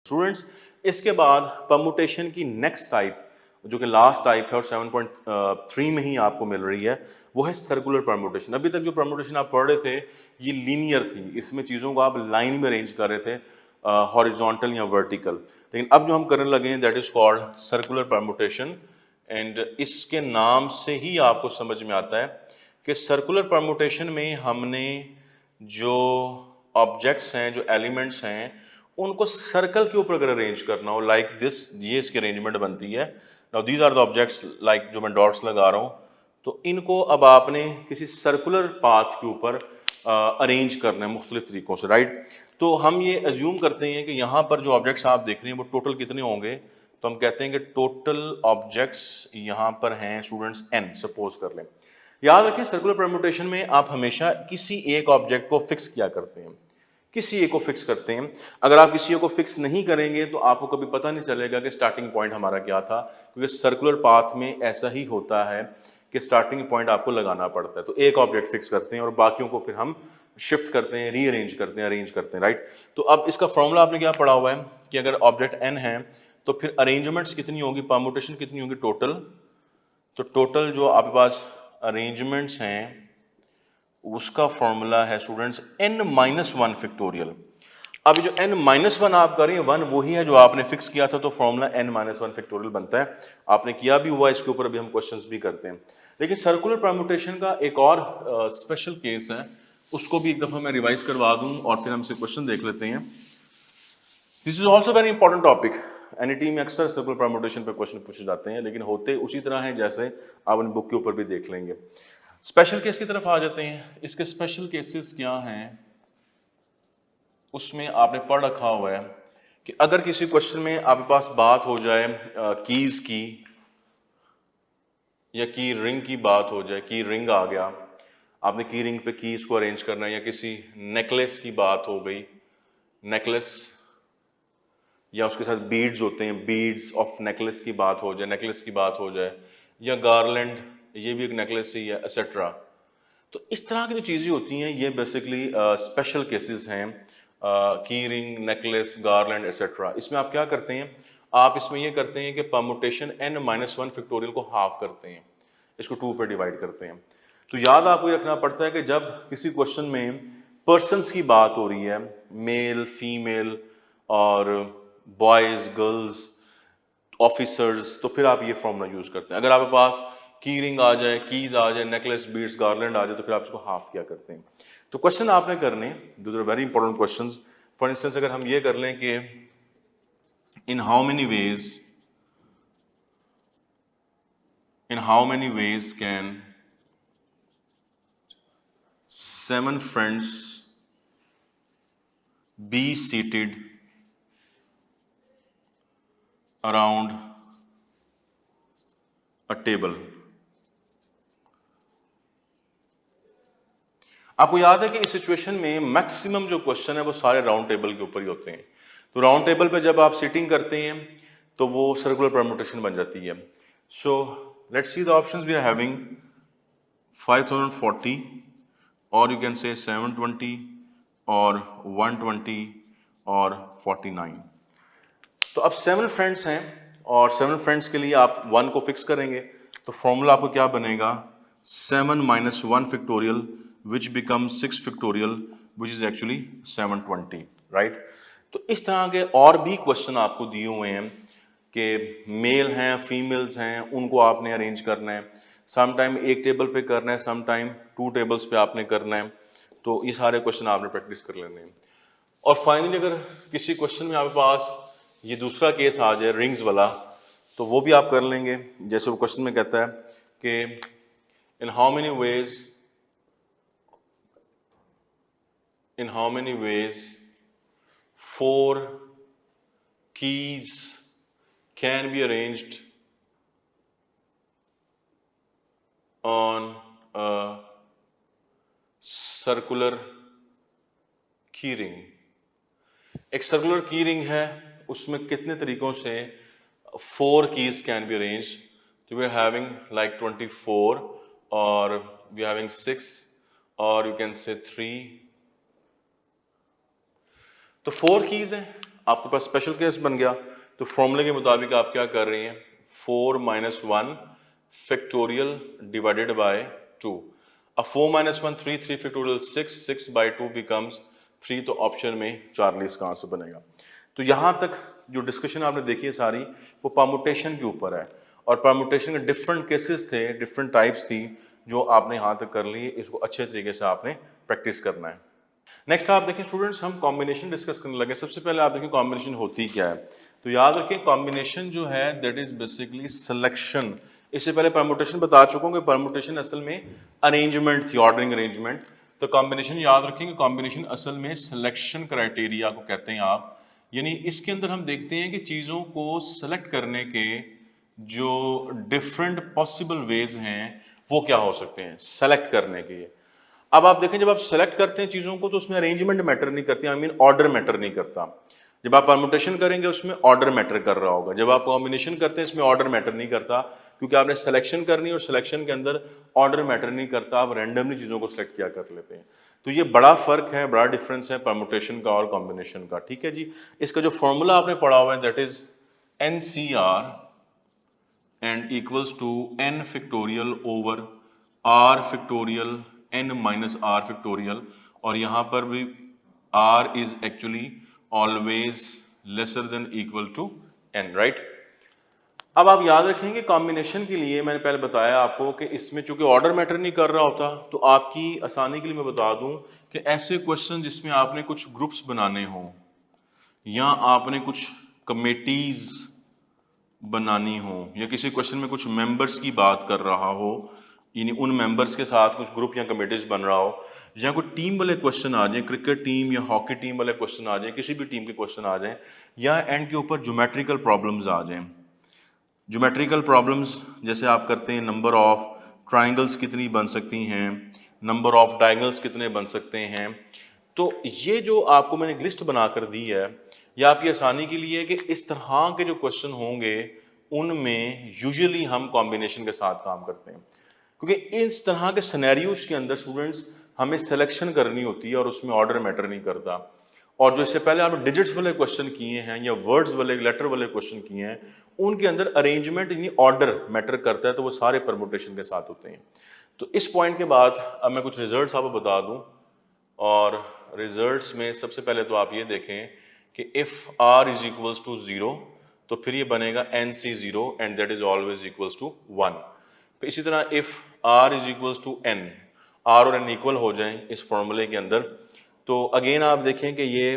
Students, इसके बाद permutation की नेक्स्ट टाइप जो कि लास्ट टाइप है और 7.3 में ही आपको मिल रही है, वो है सर्कुलर परमुटेशन। अभी तक जो परमुटेशन आप पढ़ रहे थे ये लीनियर थी, इसमें चीज़ों को आप लाइन में अरेंज कर रहे थे, हॉरिजॉन्टल या वर्टिकल। लेकिन अब जो हम करने लगे हैं that is called circular permutation. And इसके नाम से ही आपको समझ में आता है कि सर्कुलर परमुटेशन में हमने जो ऑब्जेक्ट्स हैं, जो एलिमेंट्स हैं, उनको सर्कल के ऊपर अगर अरेंज करना हो लाइक दिस, ये इसकी अरेंजमेंट बनती है। Now these are the objects, like जो मैं डॉट्स लगा रहा हूँ, तो इनको अब आपने किसी सर्कुलर पाथ के ऊपर अरेंज करना है मुख्तलिफ तरीकों से, राइट। तो हम ये एज्यूम करते हैं कि यहाँ पर जो ऑब्जेक्ट्स आप देख रहे हैं वो टोटल कितने होंगे, तो हम कहते हैं कि टोटल ऑब्जेक्ट्स यहाँ पर हैं स्टूडेंट्स n, सपोज कर लें। याद रखें सर्कुलर परम्यूटेशन में आप हमेशा किसी एक ऑब्जेक्ट को फिक्स किया करते हैं, किसी एक को फिक्स करते हैं। अगर आप किसी एक को फिक्स नहीं करेंगे तो आपको कभी पता नहीं चलेगा कि स्टार्टिंग पॉइंट हमारा क्या था, क्योंकि सर्कुलर पाथ में ऐसा ही होता है कि स्टार्टिंग पॉइंट आपको लगाना पड़ता है। तो एक ऑब्जेक्ट फिक्स करते हैं और बाकियों को फिर हम शिफ्ट करते हैं, रीअरेंज करते हैं, अरेंज करते हैं, राइट। तो अब इसका फॉर्मूला आपने क्या पढ़ा हुआ है कि अगर ऑब्जेक्ट n है तो फिर अरेंजमेंट्स कितनी होगी, परम्यूटेशन कितनी होगी टोटल। तो टोटल जो आपके पास अरेंजमेंट्स हैं उसका फॉर्मूला है स्टूडेंट्स n-1 फैक्टोरियल। अब जो n-1 आप करें, 1 वही है जो आपने फिक्स किया था, तो फॉर्मूला n-1 फैक्टोरियल बनता है। आपने किया भी हुआ, इसके ऊपर अभी हम क्वेश्चंस भी करते हैं। लेकिन सर्कुलर परम्यूटेशन का एक और स्पेशल केस है, उसको भी एक दफा मैं रिवाइज करवा दूं और फिर हम से क्वेश्चन देख लेते हैं। This is also very important topic. NET में अक्सर सर्कुलर परम्यूटेशन पे क्वेश्चन पूछे जाते हैं, लेकिन होते उसी तरह हैं जैसे आप इन बुक के ऊपर भी देख लेंगे। स्पेशल केस की तरफ आ जाते हैं। इसके स्पेशल केसेस क्या हैं, उसमें आपने पढ़ रखा हुआ है कि अगर किसी क्वेश्चन में आपके पास बात हो जाए कीज की या की रिंग की बात हो जाए, की रिंग आ गया, आपने की रिंग पे कीज को अरेंज करना है, या किसी नेकलेस की बात हो गई, नेकलेस या उसके साथ बीड्स होते हैं, बीड्स ऑफ नेकलेस की बात हो जाए, नेकलेस की बात हो जाए, या गार्लैंड, ये भी एक नेकलेस ही है, एक्सेट्रा। तो इस तरह की जो चीज़ें होती हैं ये बेसिकली स्पेशल केसेस हैं, की रिंग, नेकलेस, गार्लैंड एक्सेट्रा। इसमें आप क्या करते हैं, आप इसमें ये करते हैं कि परम्यूटेशन n-1 फैक्टोरियल को हाफ करते हैं, इसको 2 पे डिवाइड करते हैं। तो याद आपको रखना पड़ता है कि जब किसी क्वेश्चन में पर्सन्स की बात हो रही है, मेल, फीमेल और बॉयज, गर्ल्स, ऑफिसर्स, तो फिर आप ये फॉर्मूला यूज करते हैं। अगर आपके पास की रिंग आ जाए, कीज आ जाए, नेकलेस, बीड्स, गार्लैंड आ जाए, तो फिर आप इसको हाफ किया करते हैं। तो क्वेश्चन आपने करने, those are very important questions. For instance अगर हम ये कर लें कि in how many ways can 7 friends be seated around a table. आपको याद है कि इस सिचुएशन में मैक्सिमम जो क्वेश्चन है वो सारे राउंड टेबल के ऊपर ही होते हैं। तो राउंड टेबल पे जब आप सिटिंग करते हैं तो वो सर्कुलर परम्यूटेशन बन जाती है। So let's see the options we are having 5040 और यू कैन से 720 और 120 और 49। तो अब 7 फ्रेंड्स हैं और 7 फ्रेंड्स के लिए आप 1 को फिक्स करेंगे, तो फॉर्मूला आपको क्या बनेगा, 7-1 factorial which becomes 6 factorial which is actually 720, right. तो इस तरह के और भी क्वेश्चन आपको दिए हुए हैं कि मेल हैं, फीमेल्स हैं, उनको आपने अरेंज करना है, सम टाइम एक टेबल पे करना है, सम टाइम 2 टेबल्स पे आपने करना है। तो ये सारे क्वेश्चन आपने प्रैक्टिस कर लेने हैं। और फाइनली अगर किसी क्वेश्चन में आपके पास ये दूसरा केस आ जाए रिंग्स वाला, तो वो भी आप कर लेंगे। जैसे वो क्वेश्चन में कहता है कि in how many veg 4 keys can be arranged on a circular keyring। एक सर्कुलर की रिंग है, उसमें कितने तरीकों से 4 keys can be arranged। तो वी आर हैविंग लाइक 24 और वी आर हैविंग 6 और यू कैन से 3। तो 4 keys हैं। आपके पास स्पेशल केस बन गया, तो फॉर्मूले के मुताबिक आप क्या कर रहे हैं, 4 - 1 फैक्टोरियल डिवाइडेड बाय 2। अब 4 - 1 3, 3 फैक्टोरियल 6, 6/2 बिकम्स 3, तो ऑप्शन में चार्ली इसका आंसर बनेगा। तो यहाँ तक जो डिस्कशन आपने देखी है सारी वो परमुटेशन के ऊपर है, और परमुटेशन के डिफरेंट केसेस थे, डिफरेंट टाइप्स थी जो आपने यहाँ तक कर ली। इसको अच्छे तरीके से आपने प्रैक्टिस करना है। नेक्स्ट आप देखें स्टूडेंट्स, हम कॉम्बिनेशन डिस्कस करने लगे। सबसे पहले आप देखें कॉम्बिनेशन होती क्या है। तो याद रखें कॉम्बिनेशन जो है दैट इज बेसिकली सिलेक्शन। इससे पहले परमुटेशन बता चुका हूँ कि परमुटेशन असल में अरेंजमेंट थी, ऑर्डरिंग अरेंजमेंट। तो कॉम्बिनेशन याद रखेंगे, कॉम्बिनेशन असल में सिलेक्शन क्राइटेरिया को कहते हैं आप। यानी इसके अंदर हम देखते हैं कि चीज़ों को सेलेक्ट करने के जो डिफरेंट पॉसिबल वेज हैं वो क्या हो सकते हैं सेलेक्ट करने के। अब आप देखें जब आप सेलेक्ट करते हैं चीज़ों को तो उसमें अरेंजमेंट मैटर नहीं करती, आई मीन ऑर्डर मैटर नहीं करता। जब आप परमुटेशन करेंगे उसमें ऑर्डर मैटर कर रहा होगा। जब आप कॉम्बिनेशन करते हैं इसमें ऑर्डर मैटर नहीं करता, क्योंकि आपने सिलेक्शन करनी है और सिलेक्शन के अंदर ऑर्डर मैटर नहीं करता, आप रैंडमली चीज़ों को सिलेक्ट किया कर लेते हैं। तो ये बड़ा फर्क है, बड़ा डिफरेंस है परमुटेशन का और कॉम्बिनेशन का। ठीक है जी। इसका जो फॉर्मूला आपने पढ़ा हुआ है that is NCR and equals to n factorial over r factorial n minus r factorial, और यहाँ पर भी r is actually always lesser than equal to n, right? अब आप याद रखेंगे कॉम्बिनेशन के लिए मैंने पहले बताया आपको कि इसमें चूंकि ऑर्डर मैटर नहीं कर रहा होता, तो आपकी आसानी के लिए मैं बता दूं कि ऐसे क्वेश्चन जिसमें आपने कुछ ग्रुप्स बनाने हों या आपने कुछ कमेटीज बनानी हो या किसी क्वेश्चन में कुछ मेंबर्स की बात कर रहा हो, यानी उन मेंबर्स के साथ कुछ ग्रुप या कमेटीज बन रहा हो, या कोई टीम वाले क्वेश्चन आ जाए, क्रिकेट टीम या हॉकी टीम वाले क्वेश्चन आ जाए, किसी भी टीम के क्वेश्चन आ जाए, या एंड के ऊपर ज्योमेट्रिकल प्रॉब्लम्स आ जाएं। ज्योमेट्रिकल प्रॉब्लम्स जैसे आप करते हैं नंबर ऑफ ट्राइंगल्स कितनी बन सकती हैं, नंबर ऑफ डायगोनल्स कितने बन सकते हैं। तो ये जो आपको मैंने लिस्ट बनाकर दी है ये आपकी आसानी के लिए है कि इस तरह के जो क्वेश्चन होंगे उनमें यूजुअली हम कॉम्बिनेशन के साथ काम करते हैं, क्योंकि इस तरह के सिनेरियोज के अंदर स्टूडेंट्स हमें सिलेक्शन करनी होती है और उसमें ऑर्डर मैटर नहीं करता। और जो इससे पहले आपने डिजिट्स वाले क्वेश्चन किए हैं या वर्ड्स वाले लेटर वाले क्वेश्चन किए हैं उनके अंदर अरेंजमेंट यानी ऑर्डर मैटर करता है, तो वो सारे परमुटेशन के साथ होते हैं। तो इस पॉइंट के बाद अब मैं कुछ रिजल्ट्स आपको बता दूं, और रिजल्ट्स में सबसे पहले तो आप ये देखें कि if r is equals to 0 तो फिर ये बनेगा NC0 and that is always equals to 1। तो इसी तरह if r is equals to n, r और n इक्वल हो जाएं इस फॉर्मूले के अंदर, तो अगेन आप देखें कि ये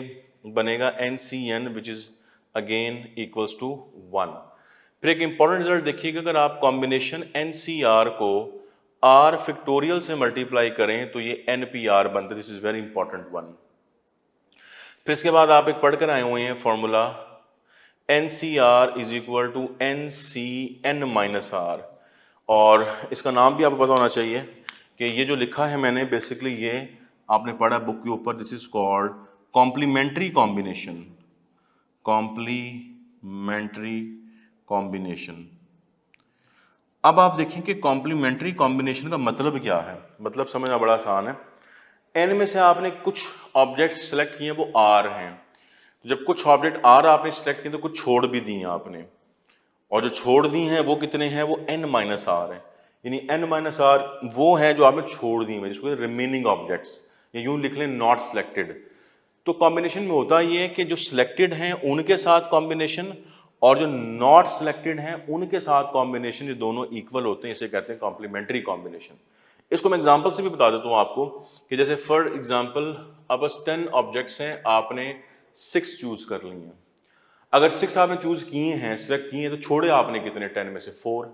बनेगा NCN which is again equals to 1। फिर एक इंपॉर्टेंट रिजल्ट देखिएगा, अगर आप कॉम्बिनेशन NCR को r फैक्टोरियल से मल्टीप्लाई करें तो ये NPR बनता है। This is very important one. फिर इसके बाद आप एक पढ़कर आए हुए हैं formula NCR is equal to NCN minus R, और इसका नाम भी आपको पता होना चाहिए कि ये जो लिखा है मैंने बेसिकली ये आपने पढ़ा बुक के ऊपर, this is called complementary combination. Complementary combination. अब आप देखें कि कॉम्प्लीमेंट्री कॉम्बिनेशन का मतलब क्या है। मतलब समझना बड़ा आसान है। एन में से आपने कुछ ऑब्जेक्ट सेलेक्ट किए वो आर हैं, तो जब कुछ ऑब्जेक्ट आर आपने सेलेक्ट किए तो कुछ छोड़ भी दिए आपने, और जो छोड़ दी हैं वो कितने हैं, वो n माइनस आर है। यानी n माइनस आर वो है जो आपने छोड़ दी हैं, जिसको रिमेनिंग ऑब्जेक्ट्स, या यूं लिख लें नॉट सिलेक्टेड। तो कॉम्बिनेशन में होता ये है कि जो सिलेक्टेड हैं उनके साथ कॉम्बिनेशन और जो नॉट सिलेक्टेड हैं उनके साथ कॉम्बिनेशन, ये दोनों इक्वल होते हैं, इसे कहते हैं कॉम्प्लीमेंट्री कॉम्बिनेशन। इसको मैं एग्जांपल से भी बता देता हूँ आपको कि जैसे फॉर एग्जांपल अब बस 10 ऑब्जेक्ट्स हैं, आपने 6 चूज कर लिए हैं। अगर 6 आपने चूज किए हैं, सिलेक्ट किए हैं, तो छोड़े आपने कितने 10 में से 4,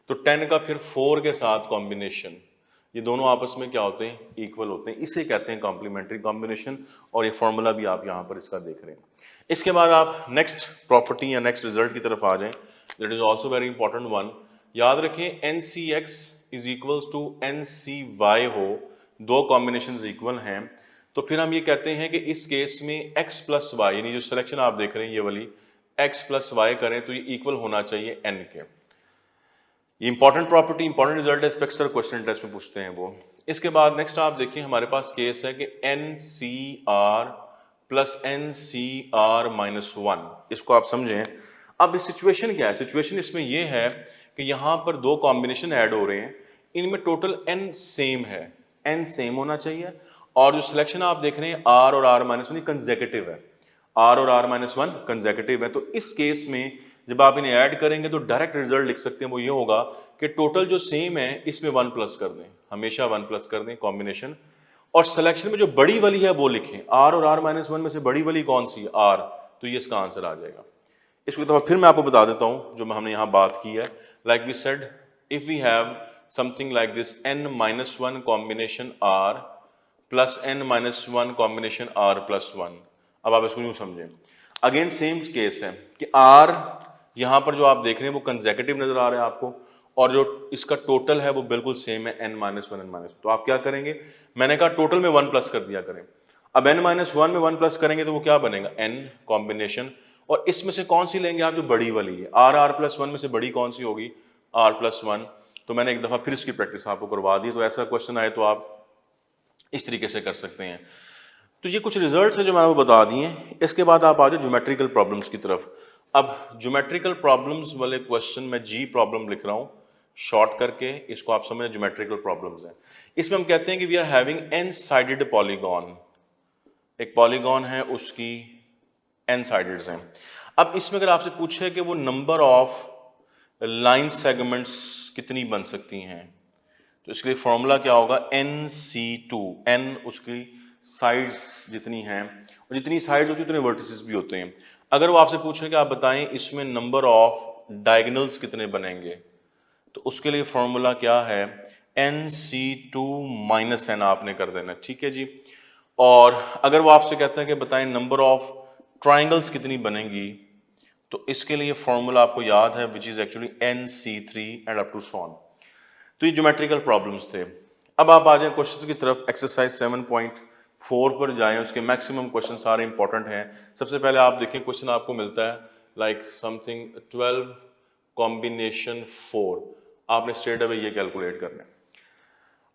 तो 10 का फिर 4 के साथ कॉम्बिनेशन, ये दोनों आपस में क्या होते हैं, इक्वल होते हैं, इसे कहते हैं कॉम्प्लीमेंट्री कॉम्बिनेशन। और ये फॉर्मूला भी आप यहाँ पर इसका देख रहे हैं। इसके बाद आप नेक्स्ट प्रॉपर्टी या नेक्स्ट रिजल्ट की तरफ आ जाएं, that is also very important one. याद रखें NCX is equals to NCY हो, दो कॉम्बिनेशन इक्वल हैं, तो फिर हम ये कहते हैं कि इस केस में x प्लस वाई, यानी जो सिलेक्शन आप देख रहे हैं ये वाली x प्लस वाई करें तो ये इक्वल होना चाहिए n के। ये इंपॉर्टेंट प्रॉपर्टी, इंपॉर्टेंट रिजल्ट है, अक्सर क्वेश्चन टेस्ट में पूछते हैं वो। इसके बाद नेक्स्ट आप देखिए हमारे पास केस है कि NCR plus N C R minus one. इसको आप समझें। अब इस सिचुएशन क्या है? सिचुएशन इसमें यह है कि यहाँ पर दो कॉम्बिनेशन ऐड हो रहे हैं, इनमें टोटल एन सेम है, एन सेम होना चाहिए, और जो सिलेक्शन आप देख रहे हैं आर और आर माइनस वन कंसेक्यूटिव है, आर और आर माइनस वन कंसेक्यूटिव है। तो इस केस में जब आप इन्हें ऐड करेंगे तो डायरेक्ट रिजल्ट लिख सकते हैं, वो ये होगा कि टोटल जो सेम है इसमें वन प्लस कर दें, हमेशा वन प्लस कर दें कॉम्बिनेशन, और सिलेक्शन में जो बड़ी वाली है वो लिखें, आर और आर माइनस वन में से बड़ी वाली कौन सी? आर। तो ये इसका आंसर आ जाएगा। इसको तो फिर मैं आपको बता देता हूं जो हमने यहां बात की है। Like we said, if we have something like this N minus one combination R plus N minus one combination R plus one. अब आप इसको यूं समझें, अगेन सेम केस है कि आर यहां पर जो आप देख रहे हैं वो कंसेक्यूटिव नजर आ रहा है आपको, और जो इसका टोटल है वो बिल्कुल सेम है N minus one N minus. तो आप क्या करेंगे? मैंने कहा टोटल में वन प्लस कर दिया करें। अब एन माइनस वन में वन प्लस करेंगे तो वो क्या बनेगा? एन कॉम्बिनेशन, और इसमें से कौन सी लेंगे आप? जो बड़ी वाली है, आर आर प्लस वन में से बड़ी कौन सी होगी? R plus one. तो मैंने एक दफा फिर इसकी प्रैक्टिस आपको करवा दी, तो ऐसा क्वेश्चन आए तो आप इस तरीके से कर सकते हैं। तो ये कुछ रिजल्ट्स हैं जो मैंने आपको बता दिए। इसके बाद आप आ जाओ ज्योमेट्रिकल प्रॉब्लम्स की तरफ। अब ज्योमेट्रिकल प्रॉब्लम्स वाले क्वेश्चन में जी प्रॉब्लम लिख रहा हूं शॉर्ट करके, इसको आप समझें ज्योमेट्रिकल प्रॉब्लम्स हैं। इसमें हम कहते हैं कि we are having N sided polygon, एक पॉलीगॉन है उसकी एन साइडेड्स हैं। अब इसमें अगर आपसे पूछे कि वो नंबर ऑफ लाइन सेगमेंट्स कितनी बन सकती हैं, तो इसके लिए फॉर्मूला क्या होगा? एन सी टू, एन उसकी साइड्स जितनी हैं, और जितनी साइड्स होती है उतने वर्टिसेस भी होते हैं। अगर वो आपसे पूछे कि आप बताएं इसमें नंबर ऑफ डायगोनल्स कितने बनेंगे, तो उसके लिए फॉर्मूला क्या है? N C two minus N आपने कर देना, ठीक है जी। और अगर वो आपसे कहता है कि बताएं नंबर ऑफ ट्राइंगल्स कितनी बनेंगी, तो इसके लिए फॉर्मूला आपको याद है, which is actually N C three and up to so on. तो ये ज्योमेट्रिकल प्रॉब्लम्स थे। अब आप आ जाएं क्वेश्चन की तरफ। एक्सरसाइज 7.4 पर जाएं, उसके मैक्सिमम क्वेश्चन सारे इंपॉर्टेंट हैं। सबसे पहले आप देखें क्वेश्चन आपको मिलता है लाइक समथिंग 12 कॉम्बिनेशन 4, आपने स्ट्रेट अवे ये कैलकुलेट करना है।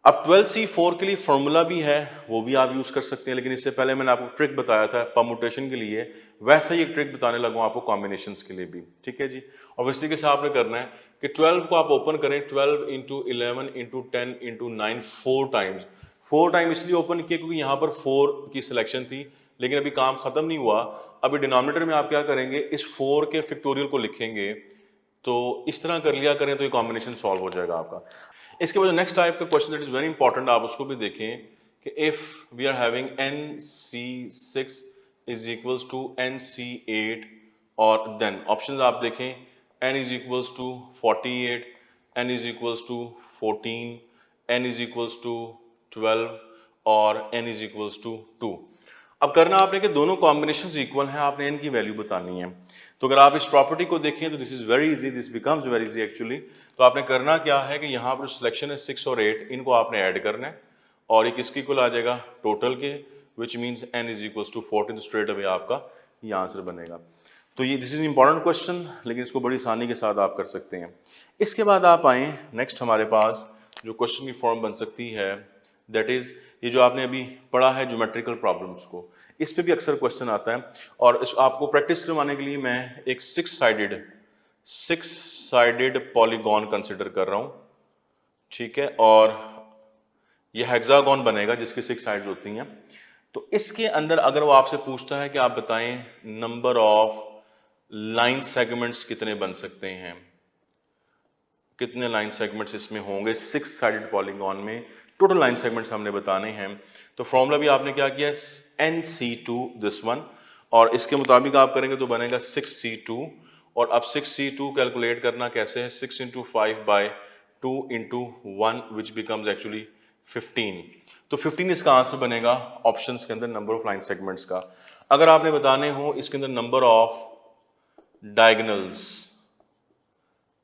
अब 12C4 के लिए फॉर्मूला भी है, वो भी आप यूज कर सकते हैं, लेकिन इससे पहले मैंने आपको ट्रिक बताया था परम्यूटेशन के लिए, वैसा ही एक ट्रिक बताने लगा आपको कॉम्बिनेशंस के लिए भी, ठीक है जी। और इसी के साथ आपने करना है कि 12 को आप ओपन करें, 12 into 11 into 10 into 9 4 times. 4 time इसलिए ओपन किया क्योंकि यहाँ पर 4 की सिलेक्शन थी, लेकिन अभी काम खत्म नहीं हुआ। अभी डिनोमिनेटर में आप क्या करेंगे? इस 4 के फैक्टोरियल को लिखेंगे, तो इस तरह कर लिया करें तो ये कॉम्बिनेशन सॉल्व हो जाएगा आपका। इसके बाद नेक्स्ट टाइप का question that is very important, आप उसको भी देखें कि if we are having NC6 is equals to NC8, और देन ऑप्शंस आप देखें, n is equals to 48, n is equals to 14, n is equals to 12 और n इज इक्वल्स टू 2। अब करना आपने कि दोनों कॉम्बिनेशंस इक्वल हैं, आपने n की वैल्यू बतानी है। तो अगर आप इस प्रॉपर्टी को देखें तो this is very easy, this becomes very easy actually. तो आपने करना क्या है कि यहाँ पर सिलेक्शन है 6 और 8, इनको आपने ऐड करना है, और एक इसकी इक्वल आ जाएगा टोटल के, which means n is equals to 14। Straight away आपका ये आंसर बनेगा। तो ये दिस इज इंपॉर्टेंट क्वेश्चन, लेकिन इसको बड़ी आसानी के साथ आप कर सकते हैं। इसके बाद आप आए नेक्स्ट, हमारे पास जो क्वेश्चन की फॉर्म बन सकती है दैट इज ये जो आपने अभी पढ़ा है ज्योमेट्रिकल प्रॉब्लम्स को, इस पे भी अक्सर क्वेश्चन आता है, और इस आपको प्रैक्टिस करवाने के लिए मैं एक 6 साइडेड पॉलीगॉन कंसिडर कर रहा हूं, ठीक है। और ये हेक्सागोन बनेगा जिसकी 6 साइड्स होती हैं। तो इसके अंदर अगर वो आपसे पूछता है कि आप बताएं नंबर ऑफ लाइन सेगमेंट्स कितने बन सकते हैं, कितने लाइन सेगमेंट्स इसमें होंगे 6 साइडेड पॉलीगॉन में, टोटल लाइन सेगमेंट्स हमने बताने हैं। तो फॉर्मूला भी आपने क्या किया? NC2 दिस वन, और इसके मुताबिक आप करेंगे तो बनेगा 6C2। और अब 6C2 कैलकुलेट करना कैसे है? 6 into 5 by 2 into 1 which becomes actually 15। तो 15 इसका आंसर बनेगा ऑप्शंस के अंदर नंबर ऑफ लाइन सेगमेंट्स का। अगर आपने बताने हो इसके अंदर नंबर ऑफ डायगोनल्स,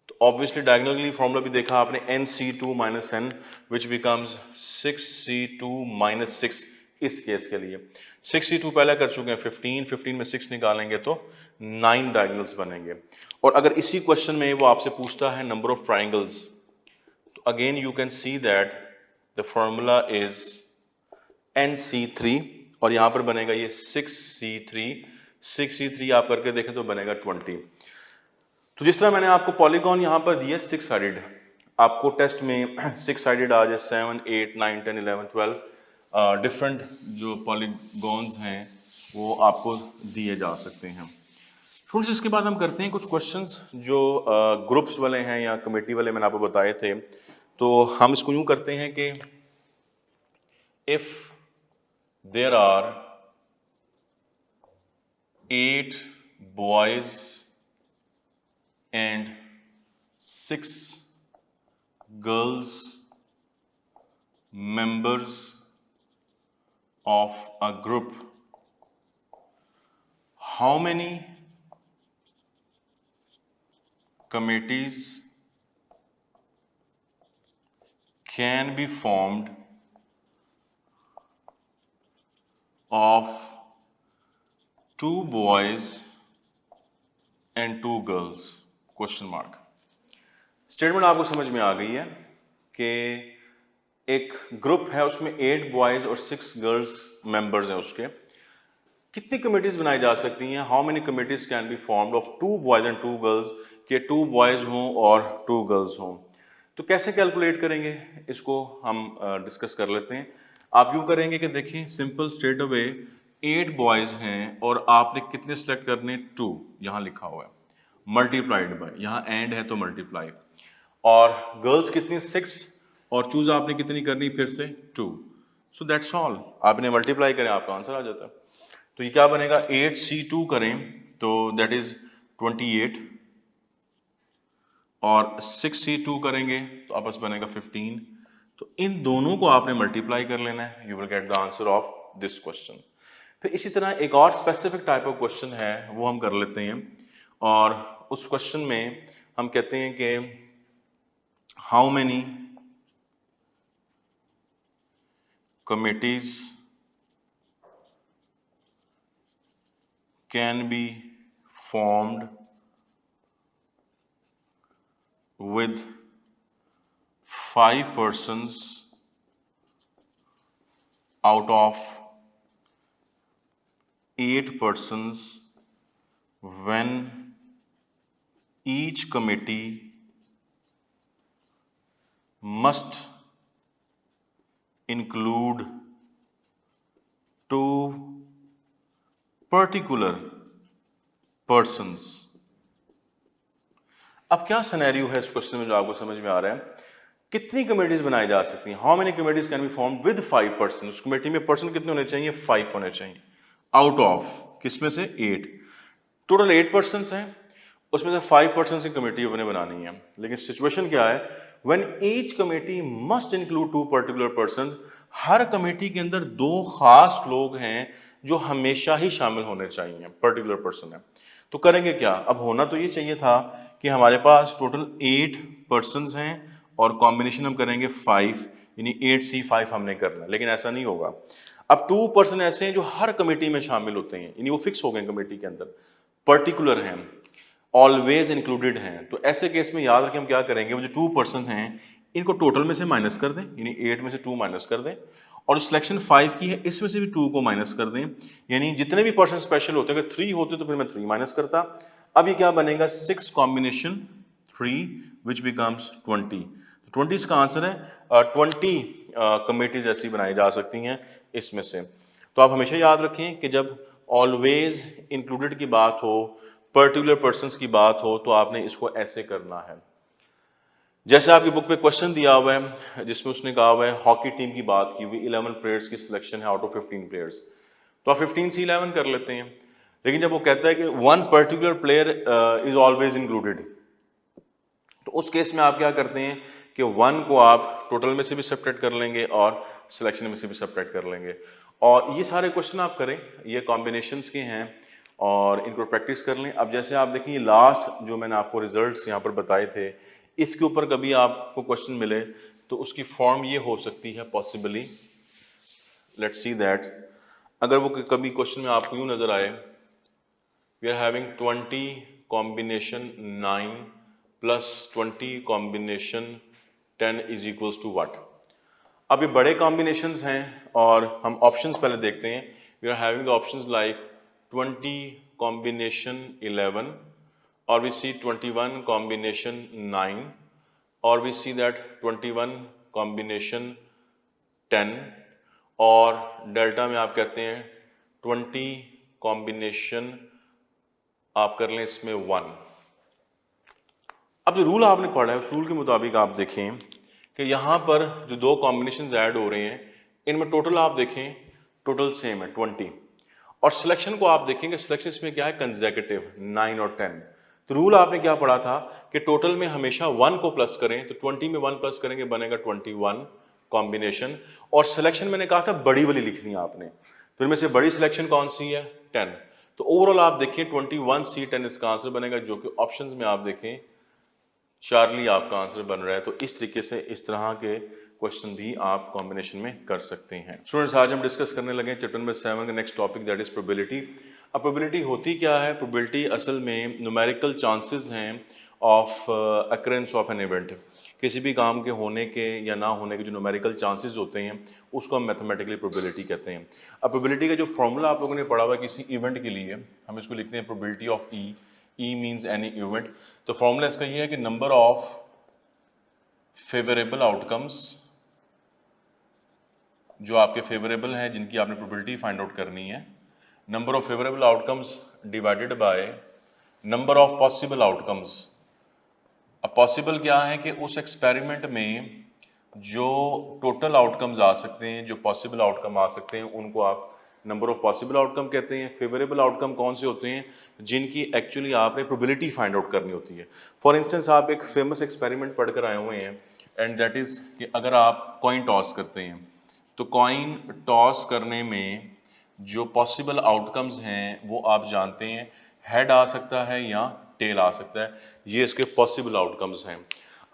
तो ऑब्वियसली डायगोनल के लिए फॉर्मूला भी देखा आपने, NC2 minus n which becomes 6C2 minus 6। इस केस के लिए 6C2 पहले कर चुके हैं 15, 15 में 6 निकालेंगे तो 9 डायगोनल्स बनेंगे। और अगर इसी क्वेश्चन में वो आपसे पूछता है नंबर ऑफ ट्राइंगल्स, तो again you can see that the formula is NC3, और यहाँ पर बनेगा ये 6C3, 6C3 आप करके देखें तो बनेगा 20। तो जिस तरह मैंने आपको पॉलीगॉन यहाँ पर दिया 6 साइडेड, आपको टेस्ट में 6 साइडेड आ जाए 7, 8, 9, 10, 11, 12 डिफरेंट जो पॉलीगॉन्स हैं वो आपको दिए जा सकते हैं। स्टूडेंट्स इसके बाद हम करते हैं कुछ क्वेश्चंस जो ग्रुप्स वाले हैं या कमेटी वाले मैंने आपको बताए थे। तो हम इसको यूं करते हैं कि if there are 8 boys and 6 girls members of a group, how many committees can be formed of 2 boys and 2 girls? Question mark. Statement आपको समझ में आ गई है कि एक ग्रुप है उसमें 8 बॉयज और 6 गर्ल्स मेंबर्स हैं, उसके कितनी कमेटीज बनाई जा सकती हैं? How many committees can be formed of 2 boys and 2 girls, के 2 बॉयज हों और 2 गर्ल्स हों। तो कैसे कैलकुलेट करेंगे इसको हम डिस्कस कर लेते हैं। आप यूं करेंगे कि देखिए सिंपल स्ट्रेट अवे 8 बॉयज हैं और आपने कितने सेलेक्ट करने? 2, यहाँ लिखा हुआ है, मल्टीप्लाइड बाय, यहाँ एंड है तो मल्टीप्लाई, और गर्ल्स कितनी? 6, और चूज आपने कितनी करनी? फिर से 2। सो दैट्स ऑल, आपने मल्टीप्लाई करें आपका आंसर आ जाता है। तो ये क्या बनेगा? 8C2 करें तो दैट इज 28, और 6C2 करेंगे तो आपस बनेगा 15। तो इन दोनों को आपने मल्टीप्लाई कर लेना है, you will get the answer of this question. फिर इसी तरह एक और स्पेसिफिक टाइप ऑफ क्वेश्चन है वो हम कर लेते हैं, और उस क्वेश्चन में हम कहते हैं कि how many committees can be formed with 5 persons out of 8 persons when each committee must include 2 particular persons? अब क्या सिनेरियो है इस क्वेश्चन में जो आपको समझ में आ रहा है? कितनी कमेटीज बनाई जा सकती हैं? How many committees can be formed with 5 person? उस कमेटी में पर्सन कितने होने चाहिए? 5 होने चाहिए, आउट ऑफ किसमें से? 8। टोटल 8 पर्सन हैं, उसमें से 5 पर्सन की कमेटी अपने बनानी है। लेकिन सिचुएशन क्या है? When each committee must include 2 particular persons, her committee के अंदर 2 खास लोग हैं जो हमेशा ही शामिल होने चाहिए, पर्टिकुलर पर्सन है। तो करेंगे क्या? अब होना तो ये चाहिए था कि हमारे पास टोटल 8 पर्सन्स हैं और कॉम्बिनेशन हम करेंगे 5, यानी 8C5 हमने करना, लेकिन ऐसा नहीं होगा। अब 2 पर्सन ऐसे हैं जो हर कमेटी में शामिल होते हैं, यानी वो फिक्स हो गए कमेटी के अंदर, पर्टिकुलर हैं, ऑलवेज इंक्लूडेड हैं। तो ऐसे केस में याद रखें हम क्या करेंगे, वो जो 2 पर्सन हैं इनको टोटल में से माइनस कर दें, यानी 8 में से 2 माइनस कर दें, और सिलेक्शन 5 की है इसमें से भी 2 को माइनस कर दें, यानी जितने भी पर्सन स्पेशल होते हैं, अगर 3 होते तो फिर मैं 3 माइनस करता। अब ये क्या बनेगा? 6 कॉम्बिनेशन 3 विच बिकम्स 20। 20 इसका आंसर है। 20 कमेटीज ऐसी बनाई जा सकती हैं इसमें से। तो आप हमेशा याद रखें कि जब ऑलवेज इंक्लूडेड की बात हो, पर्टिकुलर पर्सन्स की बात हो, तो आपने इसको ऐसे करना है। जैसे आपकी बुक पे क्वेश्चन दिया हुआ है जिसमें उसने कहा हुआ है हॉकी टीम की बात की हुई, 11 प्लेयर्स की सिलेक्शन है आउट ऑफ 15 प्लेयर्स, तो आप 15C11 कर लेते हैं। लेकिन जब वो कहता है कि 1 particular player is always included, तो उस केस में आप क्या करते हैं कि 1 को आप टोटल में से भी सब्ट्रैक्ट कर लेंगे और सिलेक्शन में से भी सब्ट्रैक्ट कर लेंगे। और ये सारे क्वेश्चन आप करें, ये कॉम्बिनेशंस के हैं और इनको प्रैक्टिस कर लें। अब जैसे आप देखें लास्ट जो मैंने आपको रिजल्ट्स यहाँ पर बताए थे, इसके ऊपर कभी आपको क्वेश्चन मिले तो उसकी फॉर्म ये हो सकती है पॉसिबली, लेट्स सी दैट। अगर वो कभी क्वेश्चन में आपको यूँ नजर आए, we are having 20 combination 9 plus 20 combination 10 is equals to what. अब ये बड़े कॉम्बिनेशंस हैं और हम ऑप्शंस पहले देखते हैं। We are having the options like 20 combination 11, और वी सी 21 कॉम्बिनेशन 9, और वी सी दैट 21 कॉम्बिनेशन 10, और डेल्टा में आप कहते हैं 20 कॉम्बिनेशन आप कर लें इसमें 1। अब जो रूल आपने पढ़ा है उस रूल के मुताबिक आप देखें कि यहाँ पर जो दो कॉम्बिनेशन ऐड हो रहे हैं इनमें टोटल आप देखें टोटल सेम है 20, और सिलेक्शन को आप देखेंगे सिलेक्शन इसमें क्या है कंसेक्यूटिव 9 और 10। तो रूल आपने क्या पढ़ा था कि टोटल में हमेशा 1 को प्लस करें, तो 20 में 1 प्लस करेंगे बनेगा 21 कॉम्बिनेशन, और सिलेक्शन मैंने कहा था बड़ी वाली लिखनी है आपने, तो इनमें से बड़ी सिलेक्शन कौन सी है 10। तो ओवरऑल आप देखिए 21C10 इसका आंसर बनेगा, जो कि ऑप्शंस में आप देखें चार्ली आपका आंसर बन रहा है। तो इस तरीके से इस तरह के क्वेश्चन भी आप कॉम्बिनेशन में कर सकते हैं। स्टूडेंट्स आज हम डिस्कस करने लगे चैप्टर नंबर 7 का next topic that is probability. अब प्रोबेबिलिटी होती क्या है? प्रोबेबिलिटी असल में न्यूमेरिकल चांसेस हैं of occurrence of an event, किसी भी काम के होने के या ना होने के जो न्यूमेरिकल चांसेस होते हैं उसको हम मैथमेटिकली प्रोबेबिलिटी कहते हैं। अब प्रोबेबिलिटी का जो फॉर्मूला आप लोगों ने पढ़ा हुआ है किसी इवेंट के लिए, हम इसको लिखते हैं probability of E means any event. तो फॉर्मूला इसका ये है कि नंबर ऑफ फेवरेबल आउटकम्स जो आपके फेवरेबल हैं जिनकी आपने प्रोबेबिलिटी फाइंड आउट करनी है, number of favourable outcomes divided by number of possible outcomes. अब पॉसिबल क्या है कि उस एक्सपेरिमेंट में जो टोटल आउटकम्स आ सकते हैं, जो पॉसिबल आउटकम आ सकते हैं, उनको आप नंबर ऑफ पॉसिबल आउटकम कहते हैं। फेवरेबल आउटकम कौन से होते हैं? जिनकी एक्चुअली आपने प्रोबेबिलिटी फाइंड आउट करनी होती है। फॉर इंस्टेंस आप एक फेमस एक्सपेरिमेंट पढ़कर आए हुए हैं एंड दैट इज कि अगर आप कॉइन टॉस करते हैं तो कॉइन टॉस करने में जो पॉसिबल आउटकम्स हैं वो आप जानते हैं, हेड आ सकता है या टेल आ सकता है, ये इसके पॉसिबल आउटकम्स हैं।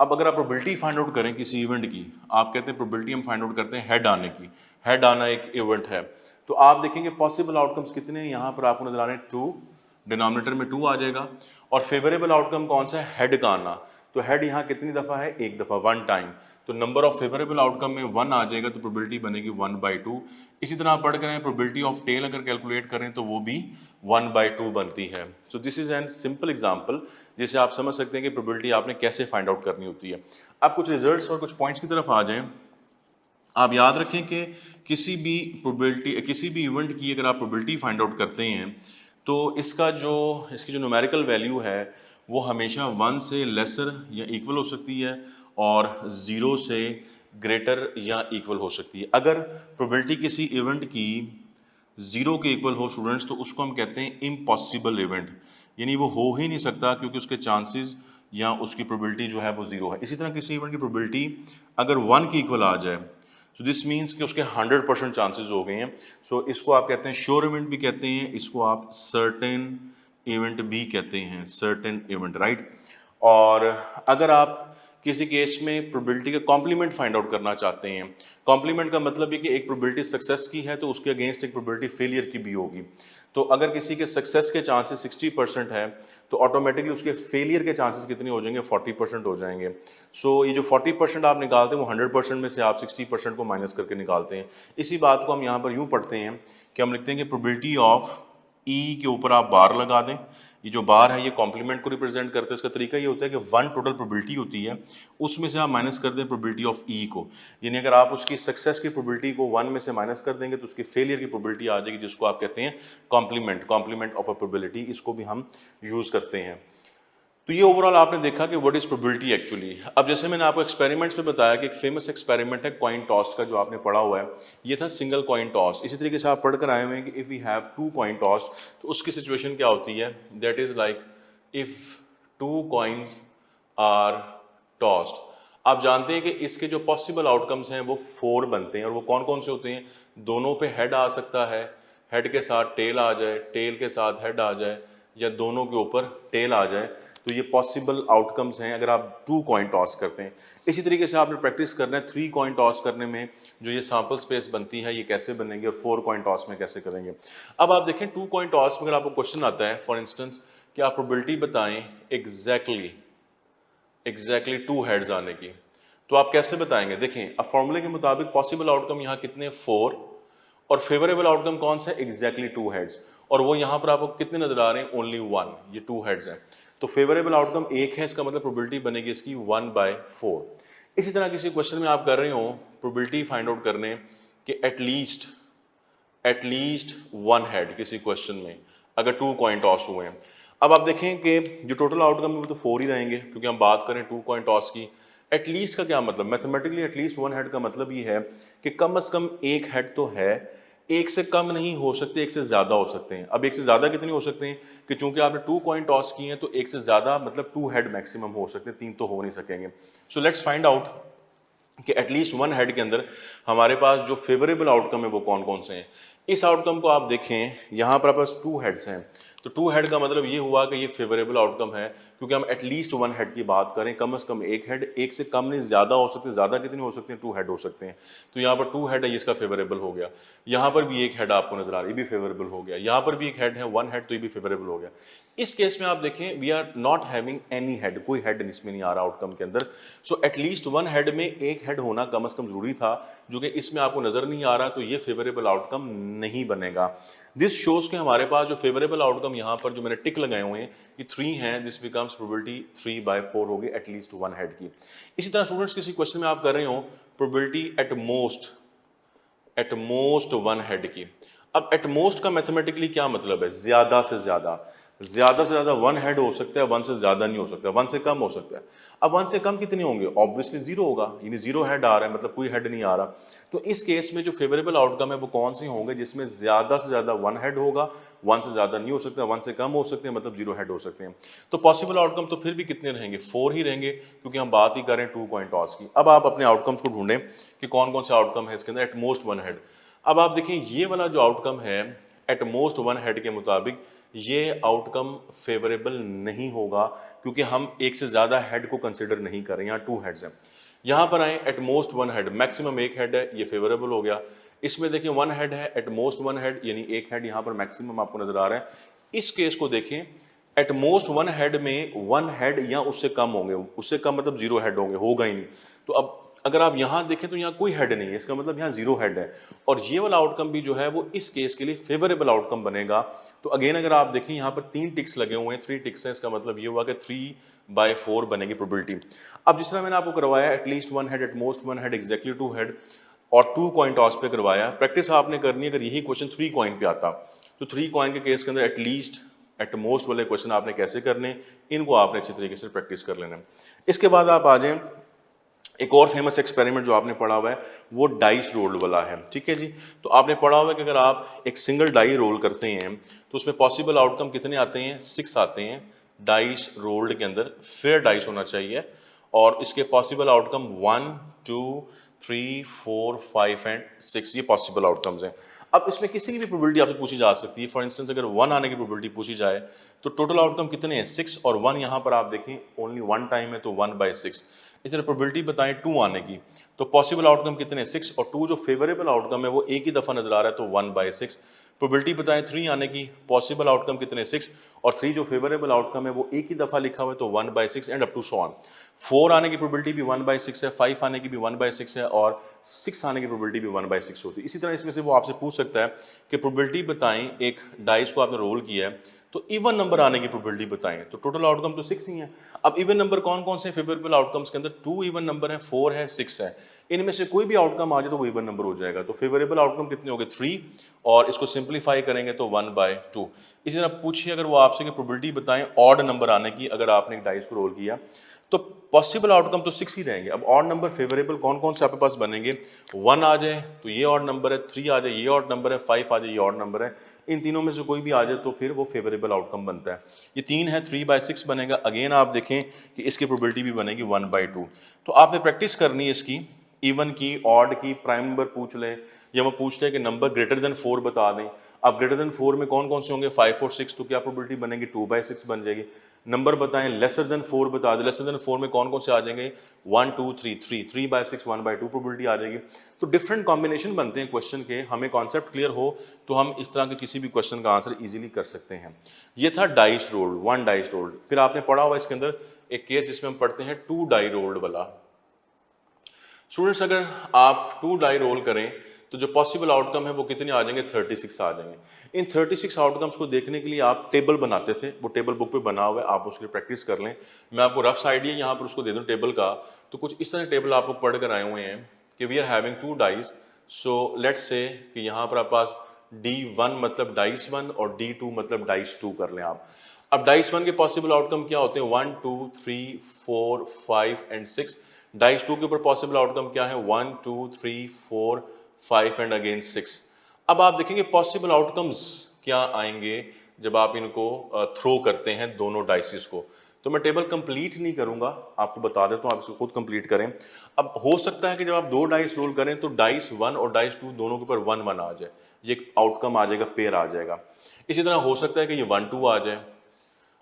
अब अगर आप प्रोबेबिलिटी फाइंड आउट करें किसी इवेंट की, आप कहते हैं प्रोबेबिलिटी हम फाइंड आउट करते हैं हेड आने की, हेड आना एक इवेंट है, तो आप देखेंगे पॉसिबल आउटकम्स कितने हैं, यहाँ पर आपको नजर आ रहे हैं 2, डिनोमिनेटर में 2 आ जाएगा, और फेवरेबल आउटकम कौन सा है? हेड का आना। तो हेड यहाँ कितनी दफ़ा है? एक दफ़ा, 1 टाइम। तो नंबर ऑफ फेवरेबल आउटकम में 1 आ जाएगा, तो प्रोबेबिलिटी बनेगी 1/2। इसी तरह आप पढ़ करें प्रोबेबिलिटी ऑफ टेल अगर कैलकुलेट करें तो वो भी 1/2 बनती है। So this is an simple example जिसे आप समझ सकते हैं कि प्रोबेबिलिटी आपने कैसे फाइंड आउट करनी होती है। अब कुछ रिजल्ट्स और कुछ पॉइंट्स की तरफ आ जाएं। आप याद रखें कि किसी भी प्रोबेबिलिटी, किसी भी इवेंट की अगर आप प्रोबेबिलिटी फाइंड आउट करते हैं तो इसकी जो न्यूमेरिकल वैल्यू है वो हमेशा 1 से लेसर या इक्वल हो सकती है और 0 से ग्रेटर या इक्वल हो सकती है। अगर प्रोबेबिलिटी किसी इवेंट की 0 के इक्वल हो स्टूडेंट्स, तो उसको हम कहते हैं इम्पॉसिबल इवेंट, यानी वो हो ही नहीं सकता क्योंकि उसके चांसेस या उसकी प्रोबेबिलिटी जो है वो 0 है। इसी तरह किसी इवेंट की प्रोबेबिलिटी अगर 1 की इक्वल आ जाए तो दिस मीन्स कि उसके 100% चांसेस हो गए हैं। सो इसको आप कहते हैं श्योर इवेंट भी कहते हैं, इसको आप सर्टेन इवेंट भी कहते हैं, सर्टेन इवेंट, राइट। और अगर आप किसी केस में प्रोबेबिलिटी का कॉम्प्लीमेंट फाइंड आउट करना चाहते हैं, कॉम्प्लीमेंट का मतलब है कि एक प्रोबेबिलिटी सक्सेस की है तो उसके अगेंस्ट एक प्रोबेबिलिटी फेलियर की भी होगी। तो अगर किसी के सक्सेस के चांसेस 60% है तो ऑटोमेटिकली उसके फेलियर के चांसेस कितने हो जाएंगे? 40% हो जाएंगे। सो ये जो 40% आप निकालते हैं वो 100% में से आप 60% को माइनस करके निकालते हैं। इसी बात को हम यहाँ पर यूँ पढ़ते हैं कि हम लिखते हैं कि प्रोबेबिलिटी ऑफ ई के ऊपर आप बार लगा दें, ये जो बार है ये कॉम्प्लीमेंट को रिप्रेजेंट करते हैं। इसका तरीका ये होता है कि 1 टोटल प्रोबेबिलिटी होती है, उसमें से आप माइनस कर दें प्रोबेबिलिटी ऑफ ई को, यानी अगर आप उसकी सक्सेस की प्रोबेबिलिटी को 1 में से माइनस कर देंगे तो उसकी फेलियर की प्रोबेबिलिटी आ जाएगी, जिसको आप कहते हैं कॉम्प्लीमेंट ऑफ अ प्रोबेबिलिटी, इसको भी हम यूज़ करते हैं। तो ये ओवरऑल आपने देखा कि व्हाट इज प्रोबेबिलिटी एक्चुअली। अब जैसे मैंने आपको एक्सपेरिमेंट्स में बताया कि एक फेमस एक्सपेरिमेंट है कॉइन टॉस का, जो आपने पढ़ा हुआ है, ये था सिंगल कॉइन टॉस। इसी तरीके से आप पढ़ कर आए हुए हैं कि if we have 2 coin toss तो उसकी सिचुएशन क्या होती है? That is like if 2 coins are tossed. आप जानते हैं कि इसके जो पॉसिबल आउटकम्स हैं वो 4 बनते हैं, और वो कौन कौन से होते हैं? दोनों पे हेड आ सकता है, हेड के साथ टेल आ जाए, टेल के साथ हेड आ जाए, या दोनों के ऊपर टेल आ जाए। तो ये पॉसिबल आउटकम्स हैं अगर आप 2 कॉइन टॉस करते हैं। इसी तरीके से आपने प्रैक्टिस करना है 3 कॉइन टॉस करने में जो ये सैंपल स्पेस बनती है ये कैसे बनेंगे, और 4 कॉइन टॉस में कैसे करेंगे। अब आप देखें 2 कॉइन टॉस में अगर आपको क्वेश्चन आता है फॉर इंस्टेंस कि आप प्रोबेबिलिटी बताएं एग्जैक्टली 2 हेड्स आने की, तो आप कैसे बताएंगे? देखें अब फॉर्मूले के मुताबिक पॉसिबल आउटकम यहाँ कितने? 4, और फेवरेबल आउटकम कौन सा है, एग्जैक्टली टू हेड्स, और वो यहाँ पर आपको कितने नजर आ रहे हैं, ओनली वन, ये टू हेड्स हैं। तो फेवरेबल आउटकम एक है, इसका मतलब प्रोबेबिलिटी बनेगी इसकी 1/4। इसी तरह किसी क्वेश्चन में आप कर रहे हो प्रोबेबिलिटी फाइंड आउट करने कि एटलीस्ट वन हेड किसी क्वेश्चन में, अगर टू कॉइन टॉस हुए हैं। अब आप देखें कि जो टोटल आउटकम है वो तो 4 ही रहेंगे, क्योंकि हम बात करें टू कॉइन टॉस की। एटलीस्ट का क्या मतलब, मैथमेटिकली एटलीस्ट वन हेड का मतलब ये है कि कम से कम एक हेड तो है, एक से कम नहीं हो सकते, एक से ज्यादा हो सकते हैं। अब एक से ज्यादा कितने हो सकते हैं कि चूंकि आपने टू कॉइन टॉस किए हैं तो एक से ज्यादा मतलब टू हेड मैक्सिमम हो सकते हैं, तीन तो हो नहीं सकेंगे। सो लेट्स फाइंड आउट कि एटलीस्ट वन हेड के अंदर हमारे पास जो फेवरेबल आउटकम है वो कौन कौन से हैं। इस आउटकम को आप देखें, यहाँ पर पास टू हेड्स हैं, तो टू हेड का मतलब ये हुआ कि ये फेवरेबल आउटकम है, क्योंकि हम एटलीस्ट वन हेड की बात करें, कम से कम एक हेड, एक से कम नहीं, ज्यादा हो सकते हैं, ज्यादा कितने हो सकते हैं, टू हेड हो सकते हैं। तो यहाँ पर टू हेड है, इसका फेवरेबल हो गया। यहाँ पर भी एक हेड आपको नजर आ रहा है, ये भी फेवरेबल हो गया। यहाँ पर भी एक हेड है, वन हेड, तो ये भी फेवरेबल हो गया। इस केस में आप देखें we are not having any head, कोई हेड इसमें नहीं आ रहा आउटकम के अंदर। सो एटलीस्ट वन हेड में एक हेड होना कम से कम जरूरी था, जो कि इसमें आपको नजर नहीं आ रहा, तो ये फेवरेबल आउटकम नहीं बनेगा। दिस शोज के हमारे पास जो फेवरेबल आउटकम यहाँ पर जो मैंने टिक लगाए हुए हैं ये 3 हैं, दिस बिकम्स प्रोबेबिलिटी 3/4 होगी एटलीस्ट वन हेड की। इसी तरह स्टूडेंट्स किसी क्वेश्चन में आप कर रहे हो probability at most one head की। अब एट मोस्ट का मैथमेटिकली क्या मतलब है, ज्यादा से ज्यादा वन हेड हो सकता है, वन से ज्यादा नहीं हो सकता, वन से कम हो सकता है। अब वन से कम कितने होंगे, ऑब्वियसली जीरो होगा, यानी जीरो हेड आ रहा है, मतलब कोई हेड नहीं आ रहा। तो इस केस में जो फेवरेबल आउटकम है वो कौन से होंगे, जिसमें ज्यादा से ज्यादा वन हेड होगा, वन से ज्यादा नहीं हो सकता, वन से कम हो सकते हैं, मतलब जीरो हेड हो सकते हैं। तो पॉसिबल आउटकम तो फिर भी कितने रहेंगे, 4 ही रहेंगे, क्योंकि हम बात ही करें टू कॉइन टॉस की। अब आप अपने आउटकम्स को ढूंढें कि कौन कौन से आउटकम है इसके अंदर एट मोस्ट वन हेड। अब आप देखें ये वाला जो आउटकम है एट मोस्ट वन हेड के मुताबिक ये आउटकम फेवरेबल नहीं होगा, क्योंकि हम एक से ज्यादा हेड को कंसिडर नहीं कर रहे, यहाँ टू हेड्स हैं। यहां पर आए eight most one head, maximum एक हेड है, ये फेवरेबल हो गया। इसमें देखिए वन हेड है, एट मोस्ट वन हेड, यानी एक हेड यहाँ पर मैक्सिमम आपको नजर आ रहा है। इस केस को देखें, एट मोस्ट वन हेड में वन हेड या उससे कम होंगे, उससे कम मतलब जीरो हेड होंगे, होगा ही नहीं। तो अब अगर आप यहां देखें तो यहाँ कोई हेड नहीं है, इसका मतलब यहाँ जीरो हेड है, और ये वाला आउटकम भी जो है वो इस केस के लिए फेवरेबल आउटकम बनेगा। तो अगेन अगर आप देखें यहाँ पर 3 टिक्स लगे हुए हैं, 3 टिक्स हैं, इसका मतलब ये हुआ कि 3/4 बनेगी प्रोबेबिलिटी। अब जिस तरह मैंने आपको करवाया at least one head, at most one head, exactly two head, और टू कॉइन टॉस पे करवाया, प्रैक्टिस आपने करनी है। अगर यही क्वेश्चन 3 कॉइन पे आता तो 3 कॉइन के केस के अंदर एटलीस्ट एट मोस्ट वाले क्वेश्चन आपने कैसे करने, इनको आपने अच्छी तरीके से प्रैक्टिस कर लेना। इसके बाद आप आ जाएं, एक और फेमस एक्सपेरिमेंट जो आपने पढ़ा हुआ है वो डाइस रोल वाला है, ठीक है जी। तो आपने पढ़ा हुआ है कि अगर आप एक सिंगल डाई रोल करते हैं तो उसमें पॉसिबल आउटकम कितने आते हैं, 6 आते हैं। डाइस रोल्ड के अंदर फेयर डाइस होना चाहिए, और इसके पॉसिबल आउटकम 1 2 3 4 5 एंड 6, ये पॉसिबल आउटकम्स हैं। अब इसमें किसी की भी प्रोबेबिलिटी आपसे पूछी जा सकती है। फॉर इंस्टेंस अगर 1 आने की प्रोबेबिलिटी पूछी जाए तो टोटल आउटकम कितने हैं, 6, और 1 यहाँ पर आप देखें ओनली 1 टाइम है, तो 1/6। इस तरह प्रोबेबिलिटी बताएं 2 आने की, तो पॉसिबल आउटकम कितने, 6, और 2 जो फेवरेबल आउटकम है वो एक ही दफा नजर आ रहा है, तो 1/6। प्रोबेबिलिटी बताएं 3 आने की, पॉसिबल आउटकम कितने, 6, और 3 जो फेवरेबल आउटकम है वो एक ही दफा लिखा हुआ है, तो 1/6 and up to so on. 4 आने की प्रोबेबिलिटी भी 1/6 है, 5 आने की भी 1/6 है, और 6 आने की प्रोबेबिलिटी भी 1/6 होती है। इसी तरह इसमें से वो आपसे पूछ सकता है कि प्रोबेबिलिटी बताएं, एक डाइस को आपने रोल किया है तो इवन नंबर आने की प्रोबेबिलिटी बताएं, तो टोटल आउटकम तो 6 ही है। अब इवन नंबर कौन कौन से फेवरेबल आउटकम्स के अंदर, 2 इवन नंबर है, 4 है, 6 है, इनमें से कोई भी आउटकम आ जाए तो वो इवन नंबर हो जाएगा। तो फेवरेबल आउटकम कितने हो गए, 3, और इसको सिंप्लीफाई करेंगे तो 1/2। इसी तरह पूछिए अगर वो आपसे प्रोबेबिलिटी बताएं ऑड नंबर आने की, अगर आपने एक डाइस को रोल किया तो पॉसिबल आउटकम तो 6 ही रहेंगे। अब ऑड नंबर फेवरेबल कौन कौन से आपके पास बनेंगे, 1 आ जाए तो ये ऑड नंबर है, 3 आ जाए ये ऑड नंबर है, 5 आ जाए ये ऑड नंबर है, इन तीनों में से कोई भी आ जाए तो फिर वो फेवरेबल आउटकम बनता है। ये 3 है, 3/6 बनेगा। अगेन आप देखें कि इसकी प्रोबेबिलिटी भी बनेगी 1/2। तो आपने प्रैक्टिस करनी है इसकी, इवन की, ऑड की, प्राइम नंबर पूछ ले, या वो पूछते हैं कि नंबर ग्रेटर देन 4 बता दें। अब ग्रेटर देन 4 में कौन कौन से होंगे, 5 और 6, तो क्या प्रोबेबिलिटी बनेगी, 2/6 बन जाएगी। नंबर बताएं लेसर देन 4 बता दें, लेसर देन 4 में कौन कौन से आ जाएंगे, 1 2 3 3/6 1/2 प्रोबेबिलिटी आ जाएगी। तो डिफरेंट कॉम्बिनेशन बनते हैं क्वेश्चन के, हमें कॉन्सेप्ट क्लियर हो तो हम इस तरह के किसी भी क्वेश्चन का आंसर इजीली कर सकते हैं। ये था डाइस रोल्ड, 1 डाइस रोल्ड। फिर आपने पढ़ा हुआ इसके अंदर एक केस जिसमें हम पढ़ते हैं 2 डाई रोल्ड वाला। स्टूडेंट्स अगर आप 2 डाई रोल करें तो जो पॉसिबल आउटकम है वो कितने आ जाएंगे, 36 आ जाएंगे। इन 36 आउटकम्स को देखने के लिए आप टेबल बनाते थे, वो टेबल बुक पे बना हुआ है, आप उसकी प्रैक्टिस कर लें। मैं आपको रफ आइडिया यहाँ पर उसको दे दूँ टेबल का, तो कुछ इस तरह टेबल आप लोग पढ़ कर आए हुए हैं कि we are having 2 dice. So let's say कि यहाँ पर आप पास D1 मतलब डाइस 1 और D2 मतलब डाइस 2 कर लें आप। अब डाइस 1 के पॉसिबल आउटकम क्या होते हैं, 1 2 3 4 5 एंड 6। डाइस 2 के ऊपर पॉसिबल आउटकम क्या है, 1 2 3 4 5 एंड अगेन 6। अब आप देखेंगे पॉसिबल आउटकम्स क्या आएंगे जब आप इनको थ्रो करते हैं दोनों डाइसिस को। तो मैं टेबल कंप्लीट नहीं करूंगा, आपको बता देता हूं, आप इसको खुद कंप्लीट करें। अब हो सकता है कि जब आप 2 डाइस रोल करें तो डाइस 1 और डाइस 2 दोनों के ऊपर 1 1 आ जाए, ये आउटकम आ जाएगा, पेयर आ जाएगा। इसी तरह हो सकता है कि ये 1 2 आ जाए,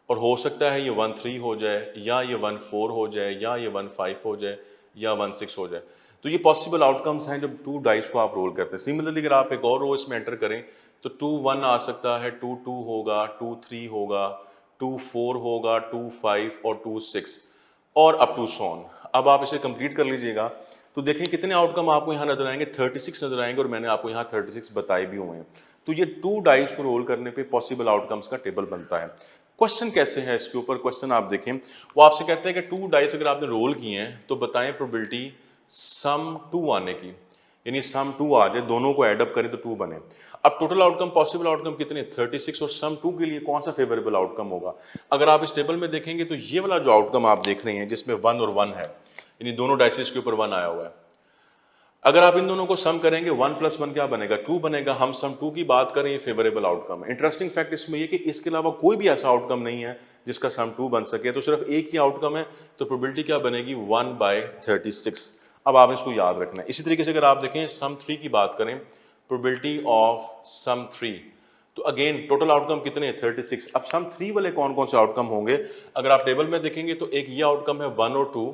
और हो सकता है ये 1 3 हो जाए, या ये 1 4 हो जाए, या ये 1 5 हो जाए, या 1 6 हो जाए। तो ये पॉसिबल आउटकम्स हैं जब 2 डाइस को आप रोल करते हैं। सिमिलरली अगर आप एक और रो इसमें एंटर करें तो 2 1 आ सकता है, 2 2 होगा, 2 3 होगा, 2 4 होगा, 2 5 और 2 6 और अप टू सॉन। अब आप इसे कंप्लीट कर लीजिएगा तो देखें कितने आउटकम आपको यहाँ नजर आएंगे, 36 नजर आएंगे, और मैंने आपको यहाँ 36 बताए भी हुए हैं। तो ये 2 डाइस को रोल करने पे पॉसिबल आउटकम्स का टेबल बनता है। क्वेश्चन कैसे है इसके ऊपर, क्वेश्चन आप देखें, वो आपसे कहते हैं कि 2 डाइस अगर आपने रोल किए हैं तो बताएं प्रोबेबिलिटी सम 2 आने की, यानी सम 2 आ जाए, दोनों को एडअप करें तो 2 बने। अब टोटल आउटकम, पॉसिबल आउटकम कितने, 36, और सम 2 के लिए कौन सा फेवरेबल आउटकम होगा। अगर आप इस टेबल में देखेंगे तो ये वाला जो आउटकम आप देख रहे हैं जिसमें 1 और 1 है, यानी दोनों डाइसेस के ऊपर 1 आया हुआ है, अगर आप इन दोनों को सम करेंगे 1 + 1 क्या बनेगा, 2 बनेगा। हम सम 2 की बात करें, ये फेवरेबल आउटकम है। इंटरेस्टिंग फैक्ट इसमें ये कि इसके अलावा कोई भी ऐसा आउटकम नहीं है जिसका सम 2 बन सके, तो सिर्फ एक ही आउटकम है, तो प्रोबेबिलिटी क्या बनेगी, 1/36। अब आप इसको याद रखना है। इसी तरीके से अगर आप देखें सम 3 की बात करें, प्रोबेबिलिटी ऑफ सम 3, तो अगेन टोटल आउटकम कितने हैं, 36। अब सम 3 वाले कौन कौन से आउटकम होंगे, अगर आप टेबल में देखेंगे तो एक ये आउटकम है 1 और 2,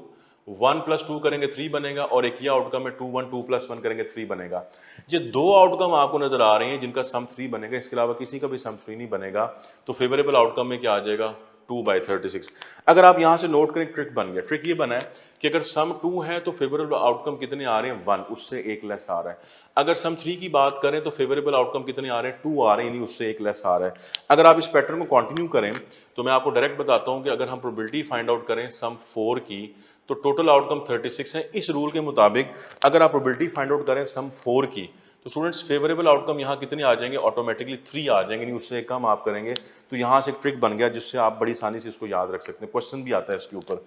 1 + 2 करेंगे 3 बनेगा, और एक ये आउटकम है 2 1, 2 + 1 करेंगे 3 बनेगा। ये 2 आउटकम आपको नजर आ रहे हैं जिनका सम 3 बनेगा, इसके अलावा किसी का भी सम 3 नहीं बनेगा। तो फेवरेबल आउटकम में क्या आ जाएगा, 2/36। अगर आप यहां से नोट करें, ट्रिक बन गया। ट्रिक ये बना है कि अगर सम 2 है तो फेवरेबल आउटकम कितने आ रहे हैं, 1, उससे एक लेस आ रहा है। अगर सम 3 की बात करें तो फेवरेबल आउटकम कितने आ रहे हैं, 2 आ रहे हैं, यानी उससे एक लेस आ रहा है। अगर आप इस पैटर्न को कंटिन्यू करें तो मैं आपको डायरेक्ट बताता हूं कि अगर हम प्रोबेबिलिटी फाइंड आउट करें सम 4 की, तो टोटल आउटकम 36 है। इस रूल के मुताबिक अगर आप प्रोबेबिलिटी फाइंड आउट करें सम 4 की, तो स्टूडेंट्स फेवरेबल आउटकम यहाँ कितने आ जाएंगे, ऑटोमेटिकली 3 आ जाएंगे, नहीं उससे कम आप करेंगे। तो यहाँ से एक ट्रिक बन गया जिससे आप बड़ी आसानी से इसको याद रख सकते हैं, क्वेश्चन भी आता है इसके ऊपर।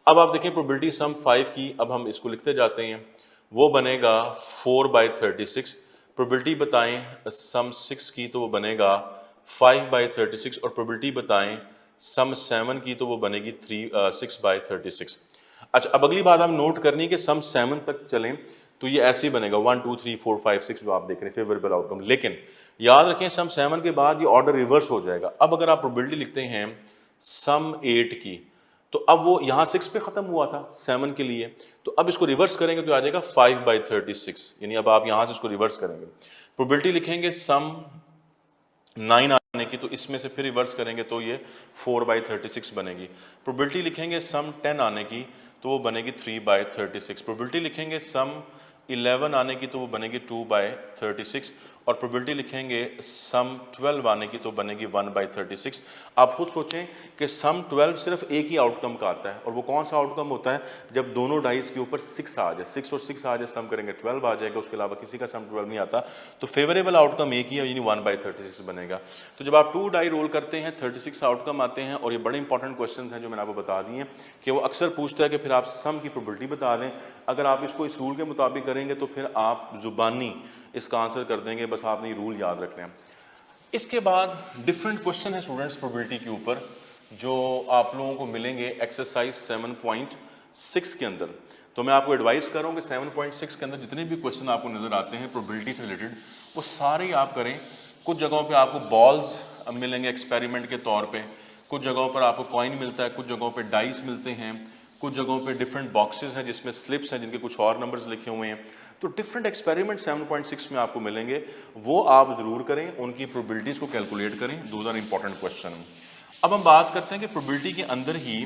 अब आप देखें प्रोबेबिलिटी सम 5 की, अब हम इसको लिखते जाते हैं, वो बनेगा 4/36। प्रोबेबिलिटी बताएं सम 6 की, तो वो बनेगा 5/36, और प्रोबेबिलिटी बताएं सम 7 की, तो वो बनेगी 6/36। अच्छा, अब अगली बात आप नोट करनी है कि सम 7 तक चलें तो ये ऐसे ही बनेगा 1 2 3 4 5 6 जो आप देख रहे हैं फेवरेबल आउटकम। लेकिन याद रखें सम 7 के बाद ये ऑर्डर रिवर्स हो जाएगा। अब अगर आप प्रोबेबिलिटी लिखते हैं सम 8 की, तो अब वो यहाँ 6 पे खत्म हुआ था 7 के लिए, तो अब इसको रिवर्स करेंगे तो आ जाएगा 5/36, यानी अब आप यहाँ से इसको रिवर्स करेंगे। प्रोबेबिलिटी लिखेंगे सम 9 आने की, तो इसमें से फिर रिवर्स करेंगे तो ये 4/36 बनेगी। प्रोबेबिलिटी लिखेंगे सम 10 आने की, तो वो बनेगी 3/36। प्रोबेबिलिटी लिखेंगे सम 11 आने की, तो वो बनेगी 2/36, और प्रोबेबिलिटी लिखेंगे सम 12 आने की, तो बनेगी 1/36। आप खुद सोचें कि सम 12 सिर्फ एक ही आउटकम का आता है, और वो कौन सा आउटकम होता है, जब दोनों डाइस के ऊपर 6 आ जाए, 6 और 6 आ जाए, सम करेंगे 12 आ जाएगा, उसके अलावा किसी का सम 12 नहीं आता। तो फेवरेबल आउटकम एक ही है, यानी 1/36 बनेगा। तो जब आप 2 डाई रोल करते हैं 36 आउटकम आते हैं, और ये बड़े इंपॉर्टेंट क्वेश्चन हैं जो मैंने आपको बता दिए कि वो अक्सर पूछता है कि फिर आप सम की प्रोबेबिलिटी बता दें। अगर आप इसको इस रूल के मुताबिक करेंगे तो फिर आप जुबानी इसका आंसर कर देंगे, बस आपने ये रूल याद रखना है। इसके बाद डिफरेंट क्वेश्चन है स्टूडेंट्स प्रोबेबिलिटी के ऊपर जो आप लोगों को मिलेंगे एक्सरसाइज 7.6 के अंदर। तो मैं आपको एडवाइस कर रहा हूँ कि 7.6 के अंदर जितने भी क्वेश्चन आपको नजर आते हैं प्रोबेबिलिटी से रिलेटेड, वो सारे ही आप करें। कुछ जगहों पे आपको बॉल्स मिलेंगे एक्सपेरिमेंट के तौर पे, कुछ जगहों पर आपको कॉइन मिलता है, कुछ जगहों पे डाइस मिलते हैं, कुछ जगहों पे डिफरेंट बॉक्सेस हैं जिसमें स्लिप्स हैं जिनके कुछ और नंबर्स लिखे हुए हैं। तो डिफरेंट एक्सपेरिमेंट 7.6 में आपको मिलेंगे, वो आप जरूर करें, उनकी प्रोबेबिलिटीज को कैलकुलेट करें। Those are important question. अब हम बात करते हैं कि प्रोबेबिलिटी के अंदर ही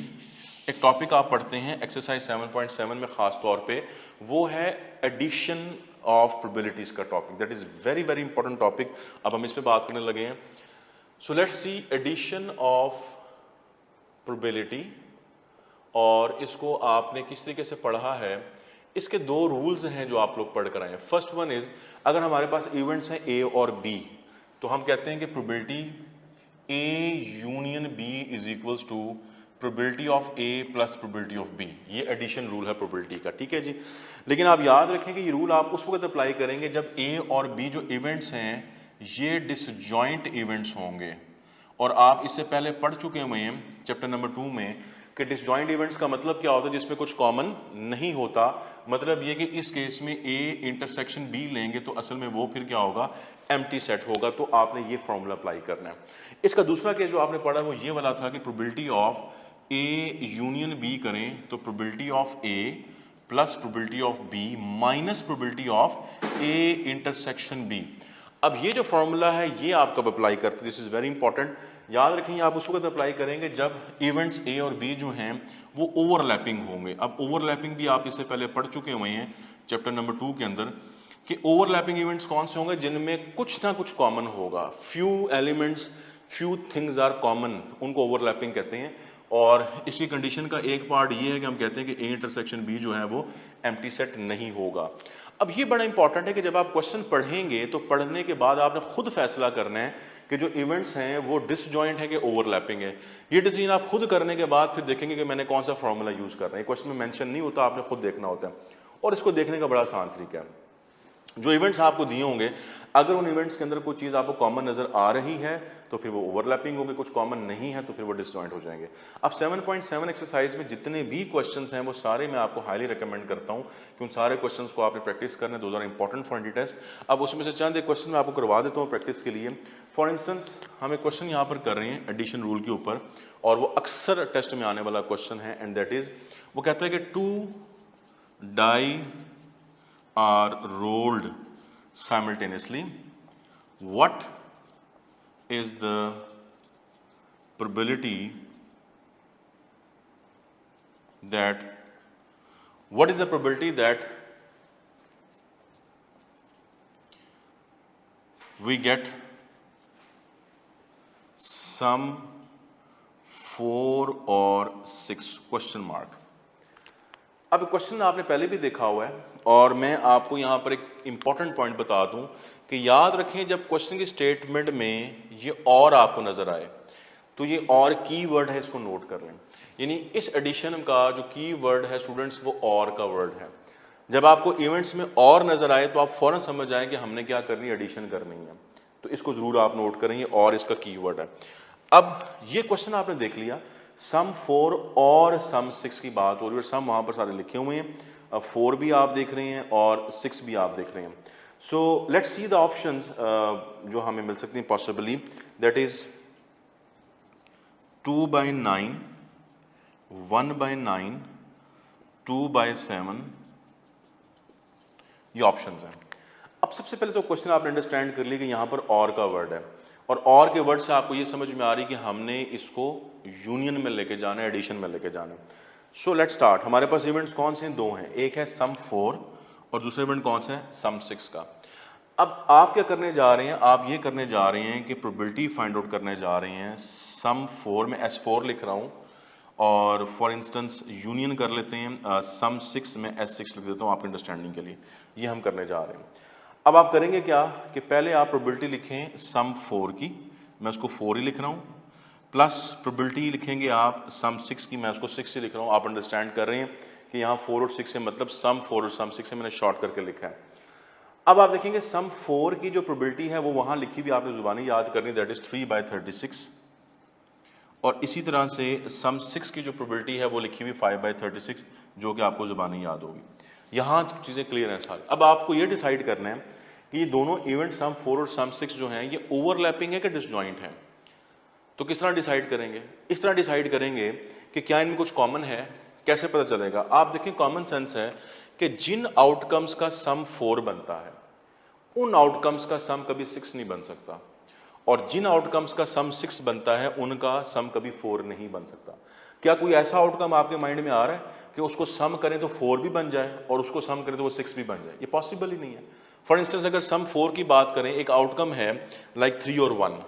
एक टॉपिक आप पढ़ते हैं एक्सरसाइज 7.7 में खास तौर पे, वो है एडिशन ऑफ प्रोबेबिलिटीज का topic, that is very very important topic. अब हम इस पे बात करने लगे हैं। So let's see addition of probability, और इसको आपने किस तरीके से पढ़ा है। इसके दो रूल्स हैं जो आप लोग पढ़ कर आए हैं। फर्स्ट वन इज, अगर हमारे पास इवेंट्स हैं ए और बी, तो हम कहते हैं कि probability A union B is equals to probability of A plus probability of B. ये एडिशन रूल है प्रोबेबिलिटी का, ठीक है जी। लेकिन आप याद रखें कि ये रूल आप उस वक्त अप्लाई करेंगे जब ए और बी जो इवेंट्स हैं ये डिसजॉइंट इवेंट्स होंगे। और आप इससे पहले पढ़ चुके हुए हैं चैप्टर नंबर 2 में कि डिसजॉइंट इवेंट्स का मतलब क्या होता है, जिसमें कुछ कॉमन नहीं होता। मतलब ये कि इस केस में ए इंटरसेक्शन बी लेंगे तो असल में वो फिर क्या होगा, एम्प्टी सेट होगा। तो आपने ये फॉर्मूला अप्लाई करना है। इसका दूसरा केस जो आपने पढ़ा वो ये वाला था कि probability of A union B करें तो probability of A plus probability of B minus probability of A intersection B. अब ये जो फॉर्मूला है ये आप कब अप्लाई करते हैं, दिस इज वेरी इंपॉर्टेंट। याद रखेंगे आप उस वक्त अप्लाई करेंगे जब इवेंट्स ए और बी जो हैं वो ओवरलैपिंग होंगे। अब ओवरलैपिंग भी आप इससे पहले पढ़ चुके हुए हैं चैप्टर नंबर 2 के अंदर कि ओवरलैपिंग इवेंट्स कौन से होंगे, जिनमें कुछ ना कुछ कॉमन होगा। Few elements, few things are common, उनको ओवरलैपिंग कहते हैं। और इसी कंडीशन का एक पार्ट ये है कि हम कहते हैं कि ए इंटरसेक्शन बी जो है वो एम्प्टी सेट नहीं होगा। अब ये बड़ा इंपॉर्टेंट है कि जब आप क्वेश्चन पढ़ेंगे तो पढ़ने के बाद आपने खुद फैसला करना है कि जो इवेंट्स हैं वो डिसजॉइंट है कि ओवरलैपिंग है। ये डिसीजन आप खुद करने के बाद फिर देखेंगे कि मैंने कौन सा फॉर्मूला यूज कर रहा है। क्वेश्चन में मेंशन नहीं होता, आपने खुद देखना होता है। और इसको देखने का बड़ा आसान तरीका है, जो इवेंट्स आपको दिए होंगे अगर उन इवेंट्स के अंदर कोई चीज़ आपको कॉमन नज़र आ रही है तो फिर वो ओवरलैपिंग होगी, कुछ कॉमन नहीं है तो फिर वो डिसजॉइंट हो जाएंगे। अब 7.7 एक्सरसाइज में जितने भी क्वेश्चंस हैं वो सारे मैं आपको हाईली रिकमेंड करता हूं कि उन सारे क्वेश्चंस को आपने प्रैक्टिस करने, those are important for entry test. अब उसमें से चंद एक क्वेश्चन मैं आपको करवा देता हूँ प्रैक्टिस के लिए। फॉर इंस्टेंस हम एक क्वेश्चन यहाँ पर कर रहे हैं एडिशन रूल के ऊपर, और वो अक्सर टेस्ट में आने वाला क्वेश्चन है, एंड दैट इज, वो कहता है कि 2 die are rolled simultaneously, what is the probability that we get some 4 or 6 question mark। अब क्वेश्चन आपने पहले भी देखा हुआ है और मैं आपको यहाँ पर एक इम्पॉर्टेंट पॉइंट बता दूं कि याद रखें जब क्वेश्चन की स्टेटमेंट में ये और आपको नजर आए तो ये और कीवर्ड है, इसको नोट कर लें। यानी इस एडिशन का जो कीवर्ड है स्टूडेंट्स वो और का वर्ड है। जब आपको इवेंट्स में और नजर आए तो आप फौरन समझ जाएं कि हमने क्या करनी है, एडिशन करनी है। तो इसको जरूर आप नोट करेंगे, और इसका कीवर्ड है। अब ये क्वेश्चन आपने देख लिया, सम 4 और सम 6 की बात हो रही है, और सम वहाँ पर सारे लिखे हुए हैं। 4 भी आप देख रहे हैं और 6 भी आप देख रहे हैं। So let's see the options जो हमें मिल सकती हैं पॉसिबली, दैट इज 2/9, 1/9, 2/7, ये ऑप्शंस हैं। अब सबसे पहले तो क्वेश्चन आपने अंडरस्टैंड कर लिया कि यहाँ पर और का वर्ड है, और के वर्ड से आपको ये समझ में आ रही कि हमने इसको यूनियन में लेके जाना है, एडिशन में लेके जाना है। So let's start. हमारे पास इवेंट्स कौन से हैं? 2 हैं, एक है सम 4 और दूसरा इवेंट कौन सा है? सम 6 का। अब आप क्या करने जा रहे हैं? आप ये करने जा रहे हैं कि प्रोबेबिलिटी फाइंड आउट करने जा रहे हैं। सम 4 में S4 लिख रहा हूँ, और फॉर इंस्टेंस यूनियन कर लेते हैं सम 6 में S6 लिख देता हूँ आपकी अंडरस्टैंडिंग के लिए। ये हम करने जा रहे हैं। अब आप करेंगे क्या कि पहले आप प्रोबेबिलिटी लिखें सम 4 की, मैं उसको 4 ही लिख रहा हूँ, प्लस प्रोबेबिलिटी लिखेंगे आप सम 6 की, मैं उसको 6 ही लिख रहा हूँ। आप अंडरस्टैंड कर रहे हैं कि यहाँ 4 और 6 है, मतलब सम 4 और सम 6 है, मैंने शॉर्ट करके लिखा है। अब आप देखेंगे सम 4 की जो प्रोबेबिलिटी है वो वहाँ लिखी भी आपने जुबानी याद करनी, दैट इज 3/36, और इसी तरह से सम 6 की जो प्रोबेबिलिटी है वो लिखी हुई 5/36, जो कि आपको जुबानी याद होगी। यहाँ चीज़ें क्लियर हैं सारी। अब आपको ये डिसाइड करना है कि ये दोनों इवेंट सम 4 और सम 6 जो हैं ये ओवरलैपिंग है कि डिसजॉइंट है। तो किस तरह डिसाइड करेंगे? इस तरह डिसाइड करेंगे कि क्या इनमें कुछ कॉमन है। कैसे पता चलेगा? आप देखें, कॉमन सेंस है कि जिन आउटकम्स का सम 4 बनता है उन आउटकम्स का सम कभी 6 नहीं बन सकता, और जिन आउटकम्स का सम 6 बनता है उनका सम कभी 4 नहीं बन सकता। क्या कोई ऐसा आउटकम आपके माइंड में आ रहा है कि उसको सम करें तो 4 भी बन जाए और उसको सम करें तो वो 6 भी बन जाए? ये पॉसिबल ही नहीं है। फॉर इंस्टेंस अगर सम 4 की बात करें, एक आउटकम है लाइक 3 और 1।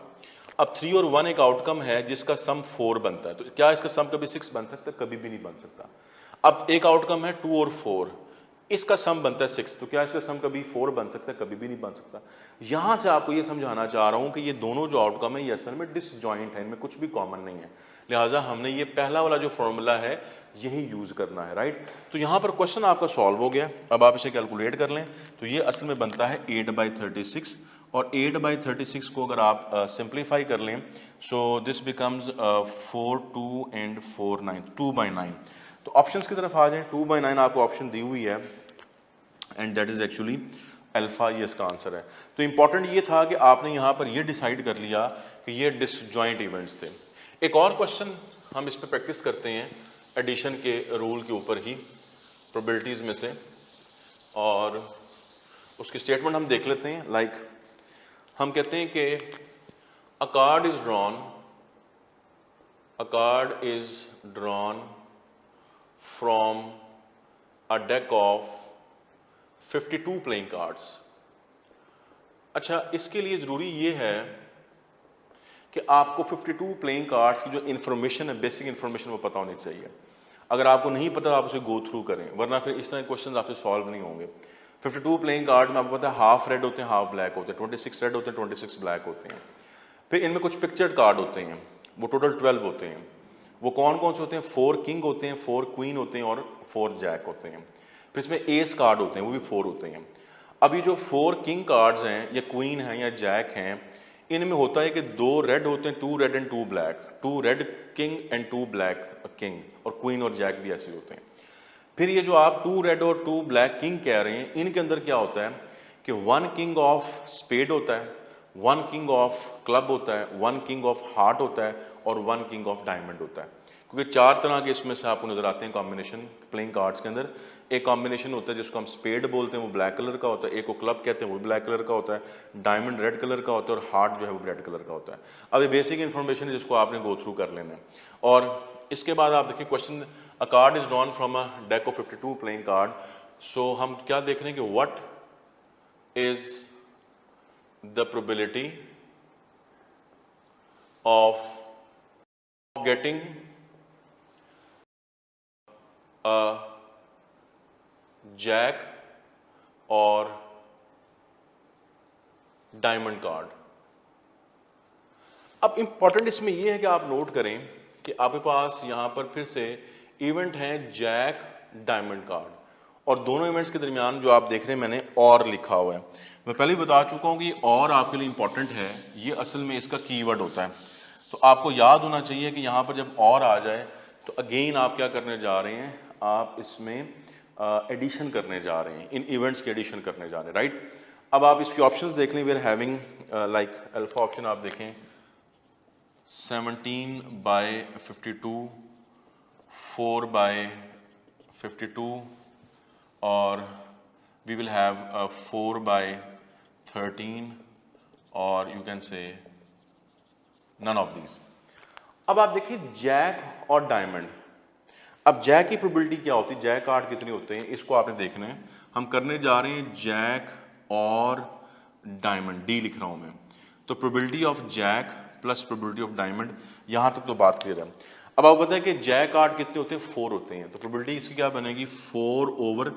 अब 3 और 1 एक आउटकम है जिसका सम 4 बनता है, तो क्या इसका सम कभी 6 बन सकता है? कभी भी नहीं बन सकता। अब एक आउटकम है 2 और 4, इसका सम बनता है 6, तो क्या इसका सम कभी 4 बन सकता है? कभी भी नहीं बन सकता। यहां से आपको ये समझाना चाह रहा हूं कि ये दोनों जो आउटकम है ये असल में डिसजॉइंट है, इनमें कुछ भी कॉमन नहीं है। लिहाजा हमने ये पहला वाला जो फॉर्मूला है यही यूज करना है, राइट। तो यहां पर क्वेश्चन आपका सॉल्व हो गया। अब आप इसे कैलकुलेट कर लें तो ये असल में बनता है 8/36, और 8/36 को अगर आप सिंप्लीफाई कर लें, सो दिस बिकम्स 4 2 एंड 4 9, 2/9। तो ऑप्शंस की तरफ आ जाएं। 2/9 आपको ऑप्शन दी हुई है and that is actually alpha, ये इसका आंसर है। तो इंपॉर्टेंट ये था कि आपने यहाँ पर ये डिसाइड कर लिया कि ये डिसजॉइंट इवेंट्स थे। एक और क्वेश्चन हम इस पे प्रैक्टिस करते हैं एडिशन के रूल के ऊपर ही, प्रोबेबिलिटीज में से, और उसकी स्टेटमेंट हम देख लेते हैं। लाइक हम कहते हैं कि अ card is drawn from a deck of 52 playing cards. अच्छा, इसके लिए जरूरी ये है कि आपको 52 प्लेइंग कार्ड्स की जो इन्फॉर्मेशन है, बेसिक इन्फॉर्मेशन, वो पता होनी चाहिए। अगर आपको नहीं पता आप उसे गो थ्रू करें, वरना फिर इस तरह क्वेश्चन आपसे सॉल्व नहीं होंगे। 52 प्लेइंग कार्ड में आपको पता है हाफ रेड होते हैं, हाफ ब्लैक होते हैं, 26 रेड होते हैं, 26 ब्लैक होते हैं। फिर इनमें कुछ पिक्चर्ड कार्ड होते हैं, वो टोटल 12 होते हैं। वो कौन कौन से होते हैं? 4 किंग होते हैं, 4 क्वीन होते हैं और 4 जैक होते हैं। फिर इसमें एस कार्ड होते हैं, वो भी 4 होते हैं। अब ये जो 4 किंग कार्ड्स हैं या क्वीन हैं या जैक हैं, इनमें होता है कि 2 रेड होते हैं, 2 red and 2 black, 2 red king and 2 black king, और क्वीन और जैक भी ऐसे होते हैं। फिर ये जो आप 2 रेड और 2 ब्लैक किंग कह रहे हैं, इनके अंदर क्या होता है कि 1 किंग ऑफ स्पेड होता है, 1 किंग ऑफ क्लब होता है, 1 किंग ऑफ हार्ट होता है और 1 किंग ऑफ डायमंड होता है। क्योंकि 4 तरह के इसमें से आपको नजर आते हैं कॉम्बिनेशन प्लेइंग कार्ड्स के अंदर। एक कॉम्बिनेशन होता है जिसको हम स्पेड बोलते हैं, वो ब्लैक कलर का होता है। एक को क्लब कहते हैं, वो ब्लैक कलर का होता है। डायमंड रेड कलर का होता है और हार्ट जो है वो रेड कलर का होता है। अब ये बेसिक इन्फॉर्मेशन है जिसको आपने गो थ्रू कर लेना है। और इसके बाद आप देखिए question, a card is drawn from a deck of 52 playing card. So हम क्या देख रहे हैं कि what is the probability of getting a jack और डायमंड कार्ड। अब इंपॉर्टेंट इसमें यह है कि आप नोट करें कि आपके पास यहां पर फिर से इवेंट है जैक डायमंड कार्ड, और दोनों इवेंट्स के दरमियान जो आप देख रहे हैं मैंने और लिखा हुआ है। मैं पहले ही बता चुका हूं कि और आपके लिए इंपॉर्टेंट है, ये असल में इसका कीवर्ड होता है। तो आपको याद होना चाहिए कि यहां पर जब और आ जाए तो अगेन आप क्या करने जा रहे हैं, आप इसमें एडिशन करने जा रहे हैं, इन इवेंट्स की एडिशन करने जा रहे हैं, राइट। अब आप इसकी ऑप्शंस देख लें। We are having like alpha option आप देखें 17/52, 4/52, और वी विल हैव 4/13, और you can say none of these. अब आप देखिए जैक और डायमंड। अब जैक की प्रोबेबिलिटी क्या होती है, जैक कार्ड कितने होते हैं, इसको आपने देखना है। हम करने जा रहे हैं जैक और डायमंड, डी लिख रहा हूं मैं। तो probability of jack plus probability of diamond, यहां तक तो बात क्लियर है। अब आपको पता है कि जैक कार्ड कितने होते हैं, 4 होते हैं। तो प्रोबेबिलिटी इसकी क्या बनेगी, 4 ओवर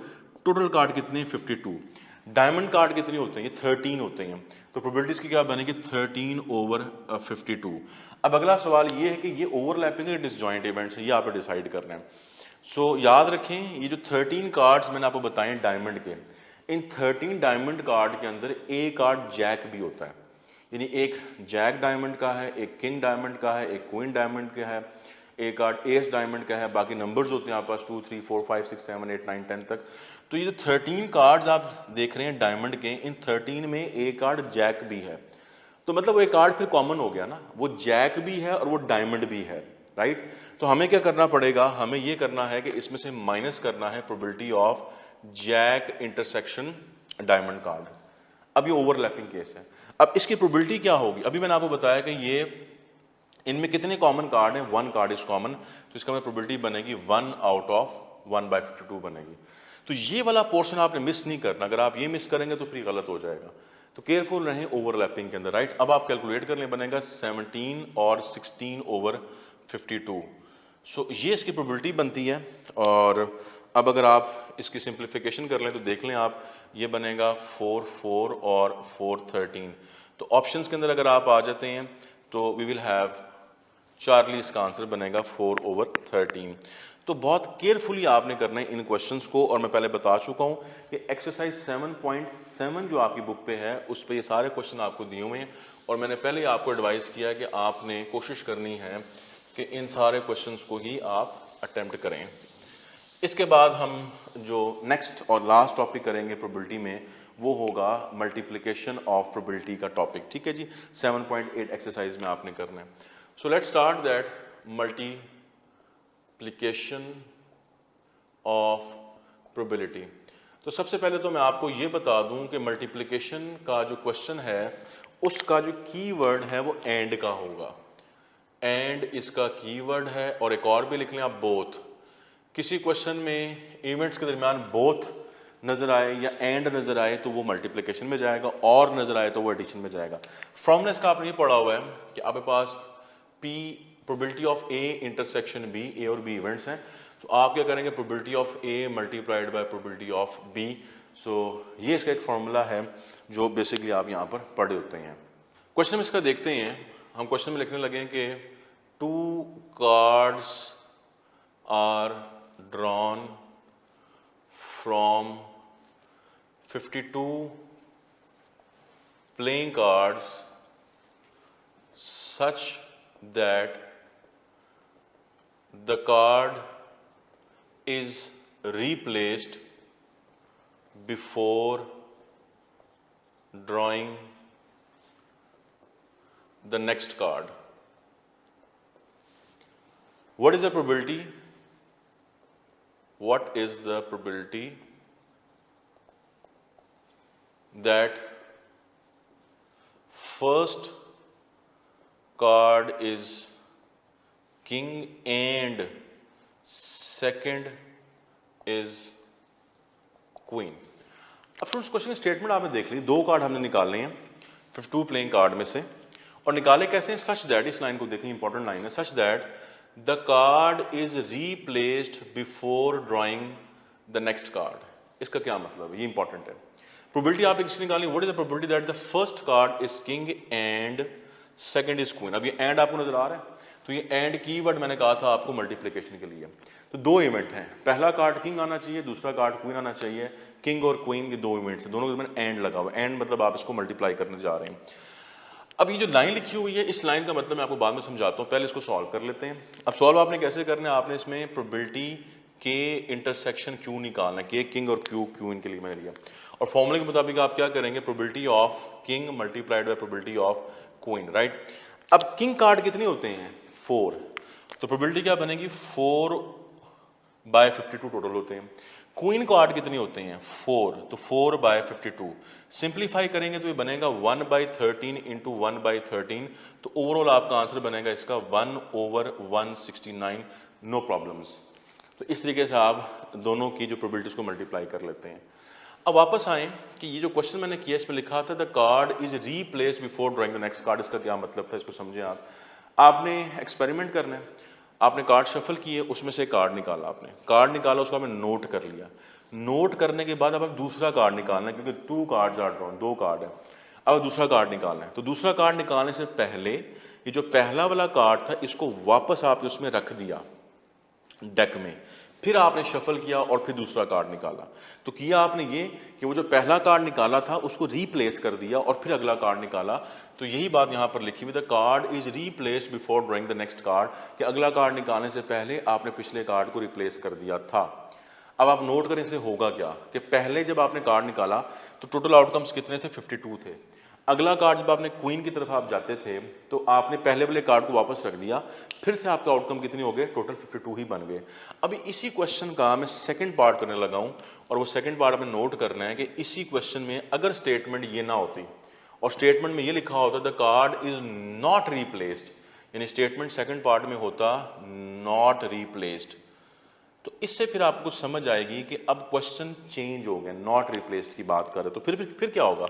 टोटल कार्ड कितने हैं, 52। डायमंड कार्ड कितने होते हैं, ये 13 होते हैं। तो प्रोबेबिलिटीज की क्या बनेगी, 13 ओवर 52। अब अगला सवाल ये है कि ये ओवरलैपिंग है, डिसजॉइंट इवेंट्स है, ये आप डिसाइड करना है। सो याद रखें ये जो 13 कार्ड्स मैंने आपको बताए डायमंड के, इन 13 डायमंड कार्ड के अंदर एक कार्ड जैक भी होता है। यानी एक जैक डायमंड का है, एक किंग डायमंड का है, एक क्वीन डायमंड का है, एक कार्ड एस डायमंड का है, बाकी नंबर्स होते हैं आपके पास 2 3 4 5 6 7 8 9 10 तक। तो ये जो 13 कार्ड्स आप देख रहे हैं डायमंड के, इन 13 में एक कार्ड जैक भी है। तो मतलब वो एक कार्ड फिर कॉमन हो गया ना, वो जैक भी है और वो डायमंड भी है, राइट। तो हमें क्या करना पड़ेगा, हमें ये करना है कि इसमें से माइनस करना है probability of jack intersection diamond card. अब ये ओवरलैपिंग केस है। अब इसकी प्रोबेबिलिटी क्या होगी, अभी मैंने आपको बताया कि ये इनमें कितने कॉमन कार्ड हैं, 1 कार्ड इज कॉमन, तो इसका में प्रोबेबिलिटी बनेगी 1 आउट ऑफ 1/52 बनेगी। तो ये वाला पोर्शन आपने मिस नहीं करना, अगर आप ये मिस करेंगे तो फिर गलत हो जाएगा। तो केयरफुल रहें ओवरलैपिंग के अंदर, राइट। अब आप कैलकुलेट कर लें, बनेगा 17 और 16/52। सो ये इसकी प्रोबेबिलिटी बनती है। और अब अगर आप इसकी सिंप्लीफिकेशन कर लें तो देख लें आप, ये बनेगा 4 4 और 4 13। तो ऑप्शंस के अंदर अगर आप आ जाते हैं तो वी विल हैव चार्ली, इसका आंसर बनेगा 4/13। तो बहुत केयरफुली आपने करना है इन क्वेश्चंस को, और मैं पहले बता चुका हूं कि एक्सरसाइज 7.7 जो आपकी बुक पे है उस पे ये सारे क्वेश्चन आपको दिए हुए हैं, और मैंने पहले ही आपको एडवाइस किया है कि आपने कोशिश करनी है कि इन सारे क्वेश्चंस को ही आप अटेम्प्ट करें। इसके बाद हम जो नेक्स्ट और लास्ट टॉपिक करेंगे प्रोबेबिलिटी में, वो होगा मल्टीप्लिकेशन ऑफ प्रोबेबिलिटी का टॉपिक, ठीक है जी। 7.8 एक्सरसाइज में आपने करना है। So let's start that multiplication of probability. तो सबसे पहले तो मैं आपको ये बता दूं कि मल्टीप्लिकेशन का जो क्वेश्चन है उसका जो कीवर्ड है वो एंड का होगा। एंड इसका कीवर्ड है, और एक और भी लिख लें आप, बोथ। किसी क्वेश्चन में इवेंट्स के दरमियान बोथ नजर आए या एंड नजर आए तो वो मल्टीप्लिकेशन में जाएगा, और नजर आए तो वो एडिशन में जाएगा। फॉर्मूला इसका आपने ये पढ़ा हुआ है कि आपके पास P probability of A intersection B, A और B इवेंट्स हैं, तो आप क्या करेंगे, probability of A multiplied by probability of B। सो ये इसका एक फॉर्मूला है जो बेसिकली आप यहाँ पर पढ़े होते हैं। क्वेश्चन में इसका देखते हैं, हम क्वेश्चन में लिखने लगे कि 2 cards are drawn from 52 playing cards such that the card is replaced before drawing the next card. What is the probability? What is the probability that first card is king and second is queen? अब friends question की statement आपने देख ली, 2 card हमने निकालने हैं 52 playing card में से, और निकाले कैसे हैं, सच दैट, इस लाइन को देखें, इंपॉर्टेंट लाइन है, such that the card is replaced before drawing the next card। इसका क्या मतलब है, ये इंपॉर्टेंट है। प्रोबेबिलिटी आपने किसने निकाली, what is the probability that the first card is king and second is queen. अब ये एंड आपको नजर आ रहा है, तो ये एंड कीवर्ड मैंने कहा था आपको मल्टीप्लिकेशन के लिए। तो 2 इवेंट हैं, पहला कार्ड किंग आना चाहिए, दूसरा कार्ड क्वीन आना चाहिए। किंग और क्वीन के 2 इवेंट्स हैं, दोनों के मैंने एंड लगा हुआ है। एंड मतलब आप इसको मल्टीप्लाई करने जा रहे हैं। अब ये जो लाइन लिखी हुई है, इस लाइन का मतलब मैं आपको बाद में समझाता हूँ, पहले इसको सॉल्व कर लेते हैं। अब सॉल्व आपने कैसे करना है, आपने इसमें प्रोबेबिलिटी के इंटरसेक्शन क्यू निकालना है, के किंग और क्यू क्यू इनके लिए मैंने लिया, और फॉर्मूले के मुताबिक आप क्या करेंगे, probability of king multiplied by probability of queen, right. अब किंग कार्ड कितने होते हैं, 4, तो प्रोबेबिलिटी क्या बनेगी, 4/52 टोटल होते हैं। क्वीन कार्ड कितने होते हैं, 4, तो 4/52। सिंप्लीफाई करेंगे तो ये बनेगा 1/13 इंटू 1/13, तो ओवरऑल आपका आंसर बनेगा इसका 1/169, नो प्रॉब्लम्स। तो इस तरीके से आप दोनों की जो प्रोबेबिलिटीज को मल्टीप्लाई कर लेते हैं। अब वापस आए कि ये जो क्वेश्चन मैंने किया इसमें लिखा था the card is replace before drawing the next card, इसका क्या मतलब था, इसको समझें आप। आपने एक्सपेरिमेंट करना है, आपने कार्ड शफल किए, उसमें से कार्ड निकाला, आपने कार्ड निकाला, उसको आपने नोट कर लिया। नोट करने के बाद अब दूसरा कार्ड निकालना है, क्योंकि 2 कार्ड्स आर ड्रॉन, 2 कार्ड है। अब दूसरा कार्ड निकालना है, तो दूसरा कार्ड निकालने से पहले ये जो पहला वाला कार्ड था इसको वापस आपने उसमें रख दिया डेक में, फिर आपने शफल किया और फिर दूसरा कार्ड निकाला। तो किया आपने ये कि वो जो पहला कार्ड निकाला था उसको रीप्लेस कर दिया और फिर अगला कार्ड निकाला। तो यही बात यहाँ पर लिखी हुई, the card is replaced before drawing the next card, कि अगला कार्ड निकालने से पहले आपने पिछले कार्ड को रिप्लेस कर दिया था। अब आप नोट करें इससे होगा क्या, कि पहले जब आपने कार्ड निकाला तो टोटल आउटकम्स कितने थे, 52 थे। अगला कार्ड जब आपने क्वीन की तरफ आप जाते थे तो आपने पहले वाले कार्ड को वापस रख दिया, फिर से आपका आउटकम कितने हो गए, टोटल 52 ही बन गए। अभी इसी क्वेश्चन का मैं सेकंड पार्ट करने लगा हूं, और वो सेकंड पार्ट में नोट करना है कि इसी क्वेश्चन में अगर स्टेटमेंट ये ना होती और स्टेटमेंट में ये लिखा होता the card is not replaced, यानी स्टेटमेंट सेकंड पार्ट में होता नॉट रिप्लेस्ड। तो इससे फिर आपको समझ आएगी कि अब क्वेश्चन चेंज हो गया, नॉट रिप्लेस्ड की बात करें तो फिर क्या होगा?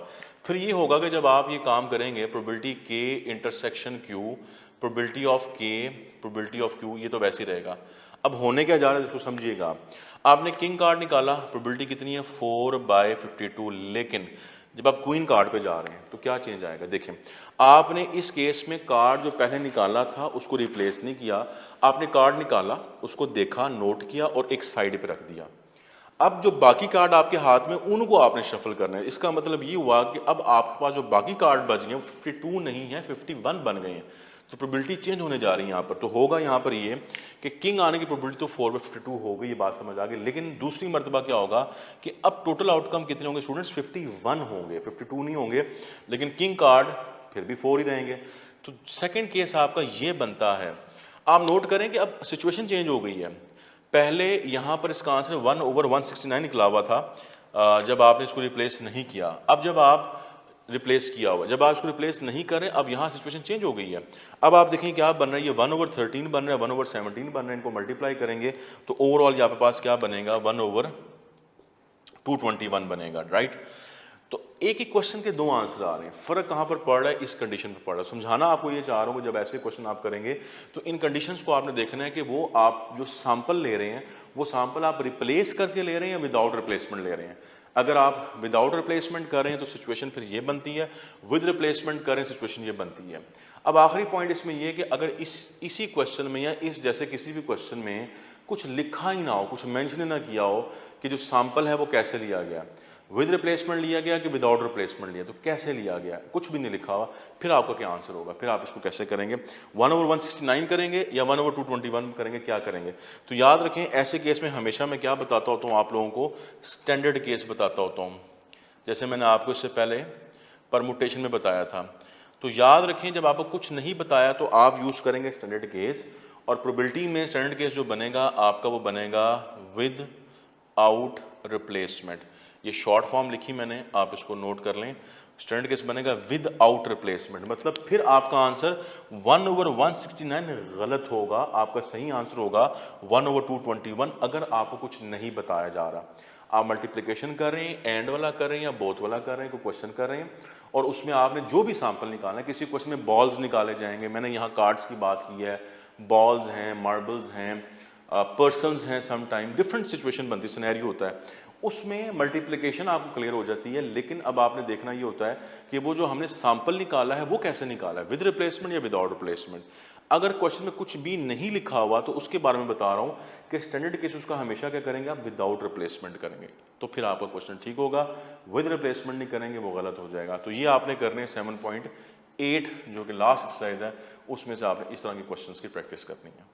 फिर ये होगा कि जब आप ये काम करेंगे प्रोबेबिलिटी के इंटरसेक्शन क्यू, प्रोबेबिलिटी ऑफ के, प्रोबेबिलिटी ऑफ क्यू, ये तो वैसे ही रहेगा। अब होने क्या जा रहा है इसको समझिएगा। आपने किंग कार्ड निकाला, प्रोबेबिलिटी कितनी है 4/52, लेकिन जब आप क्वीन कार्ड पे जा रहे हैं तो क्या चेंज आएगा? देखें, आपने इस केस में कार्ड जो पहले निकाला था उसको रिप्लेस नहीं किया, आपने कार्ड निकाला, उसको देखा, नोट किया और एक साइड पे रख दिया। अब जो बाकी कार्ड आपके हाथ में उनको आपने शफल करना है। इसका मतलब ये हुआ कि अब आपके पास जो बाकी कार्ड बच गए 52 नहीं है, 51 बन गए हैं। तो प्रोबेबिलिटी चेंज होने जा रही है यहाँ पर। तो होगा यहाँ पर ये कि किंग आने की प्रोबेबिलिटी तो 4/52 हो गई, ये बात समझ आ गई। लेकिन दूसरी मर्तबा क्या होगा कि अब टोटल आउटकम कितने होंगे स्टूडेंट्स? 51 होंगे, 52 नहीं होंगे। लेकिन किंग कार्ड फिर भी 4 ही रहेंगे। तो सेकेंड केस आपका ये बनता है। आप नोट करें कि अब सिचुएशन चेंज हो गई है। पहले यहाँ पर इसका आंसर 1/169 निकला हुआ था जब आपने इसको रिप्लेस नहीं किया। अब जब आप रिप्लेस किया हुआ, जब आप इसको रिप्लेस नहीं करें, अब यहाँ सिचुएशन चेंज हो गई है। अब आप देखें क्या बन रहा है, ये 1/13 बन रहा है, 1/17 बन रहा है। इनको मल्टीप्लाई करेंगे तो ओवरऑल यहाँ पे पास क्या बनेगा? 1/221 बनेगा, राइट। तो एक ही क्वेश्चन के दो आंसर आ रहे हैं। फर्क कहाँ पर पड़ रहा है? इस कंडीशन पर पड़ रहा है। समझाना आपको ये चाह रहा हूँ, जब ऐसे क्वेश्चन आप करेंगे तो इन कंडीशंस को आपने देखना है कि वो आप जो सैंपल ले रहे हैं वो सैंपल आप रिप्लेस करके ले रहे हैं या विदाउट रिप्लेसमेंट ले रहे हैं। अगर आप विदाउट रिप्लेसमेंट कर रहे हैं तो सिचुएशन फिर ये बनती है, विद रिप्लेसमेंट करें सिचुएशन ये बनती है। अब आखिरी पॉइंट इसमें ये कि अगर इसी क्वेश्चन में या इस जैसे किसी भी क्वेश्चन में कुछ लिखा ही ना हो, कुछ मेंशन ना किया हो कि जो सैंपल है वो कैसे लिया गया, विद रिप्लेसमेंट लिया गया कि विदाउट रिप्लेसमेंट लिया, तो कैसे लिया गया, कुछ भी नहीं लिखा हुआ, फिर आपका क्या आंसर होगा? फिर आप इसको कैसे करेंगे? 1/169 करेंगे या 1/221 करेंगे, क्या करेंगे? तो याद रखें, ऐसे केस में हमेशा मैं क्या बताता होता हूँ आप लोगों को? स्टैंडर्ड केस बताता होता हूँ। जैसे मैंने आपको इससे पहले परमुटेशन में बताया था। तो याद रखें, जब आपको कुछ नहीं बताया तो आप यूज़ करेंगे स्टैंडर्ड केस, और प्रोबेबिलिटी में स्टैंडर्ड केस जो बनेगा आपका वो बनेगा विद आउट रिप्लेसमेंट। ये शॉर्ट फॉर्म लिखी मैंने, आप इसको नोट कर लें। स्टैंडर्ड केस बनेगा विद आउट रिप्लेसमेंट, मतलब फिर आपका आंसर 1/169 गलत होगा, आपका सही आंसर होगा 1/221 अगर आपको कुछ नहीं बताया जा रहा। आप मल्टीप्लिकेशन कर रहे हैं, एंड वाला कर रहे हैं या बोथ वाला कर रहे हैं, कोई क्वेश्चन कर रहे हैं और उसमें आपने जो भी सैंपल निकालना है, किसी क्वेश्चन में बॉल्स निकाले जाएंगे, मैंने यहाँ कार्ड्स की बात की है, बॉल्स हैं, मार्बल्स हैं, पर्सन्स हैं, सम टाइम डिफरेंट सिचुएशन बनती, सिनेरियो होता है, उसमें मल्टीप्लिकेशन आपको क्लियर हो जाती है। लेकिन अब आपने देखना ये होता है कि वो जो हमने सैंपल निकाला है वो कैसे निकाला है, विद रिप्लेसमेंट या विदाउट रिप्लेसमेंट। अगर क्वेश्चन में कुछ भी नहीं लिखा हुआ तो उसके बारे में बता रहा हूँ कि स्टैंडर्ड केस उसका हमेशा क्या करेंगे आप? विदाउट रिप्लेसमेंट करेंगे, तो फिर आपका क्वेश्चन ठीक होगा। विद रिप्लेसमेंट नहीं करेंगे वो गलत हो जाएगा। तो ये आपने करने 7.8 जो कि लास्ट एक्सरसाइज है, उसमें से आपने इस तरह के क्वेश्चन की प्रैक्टिस करनी है।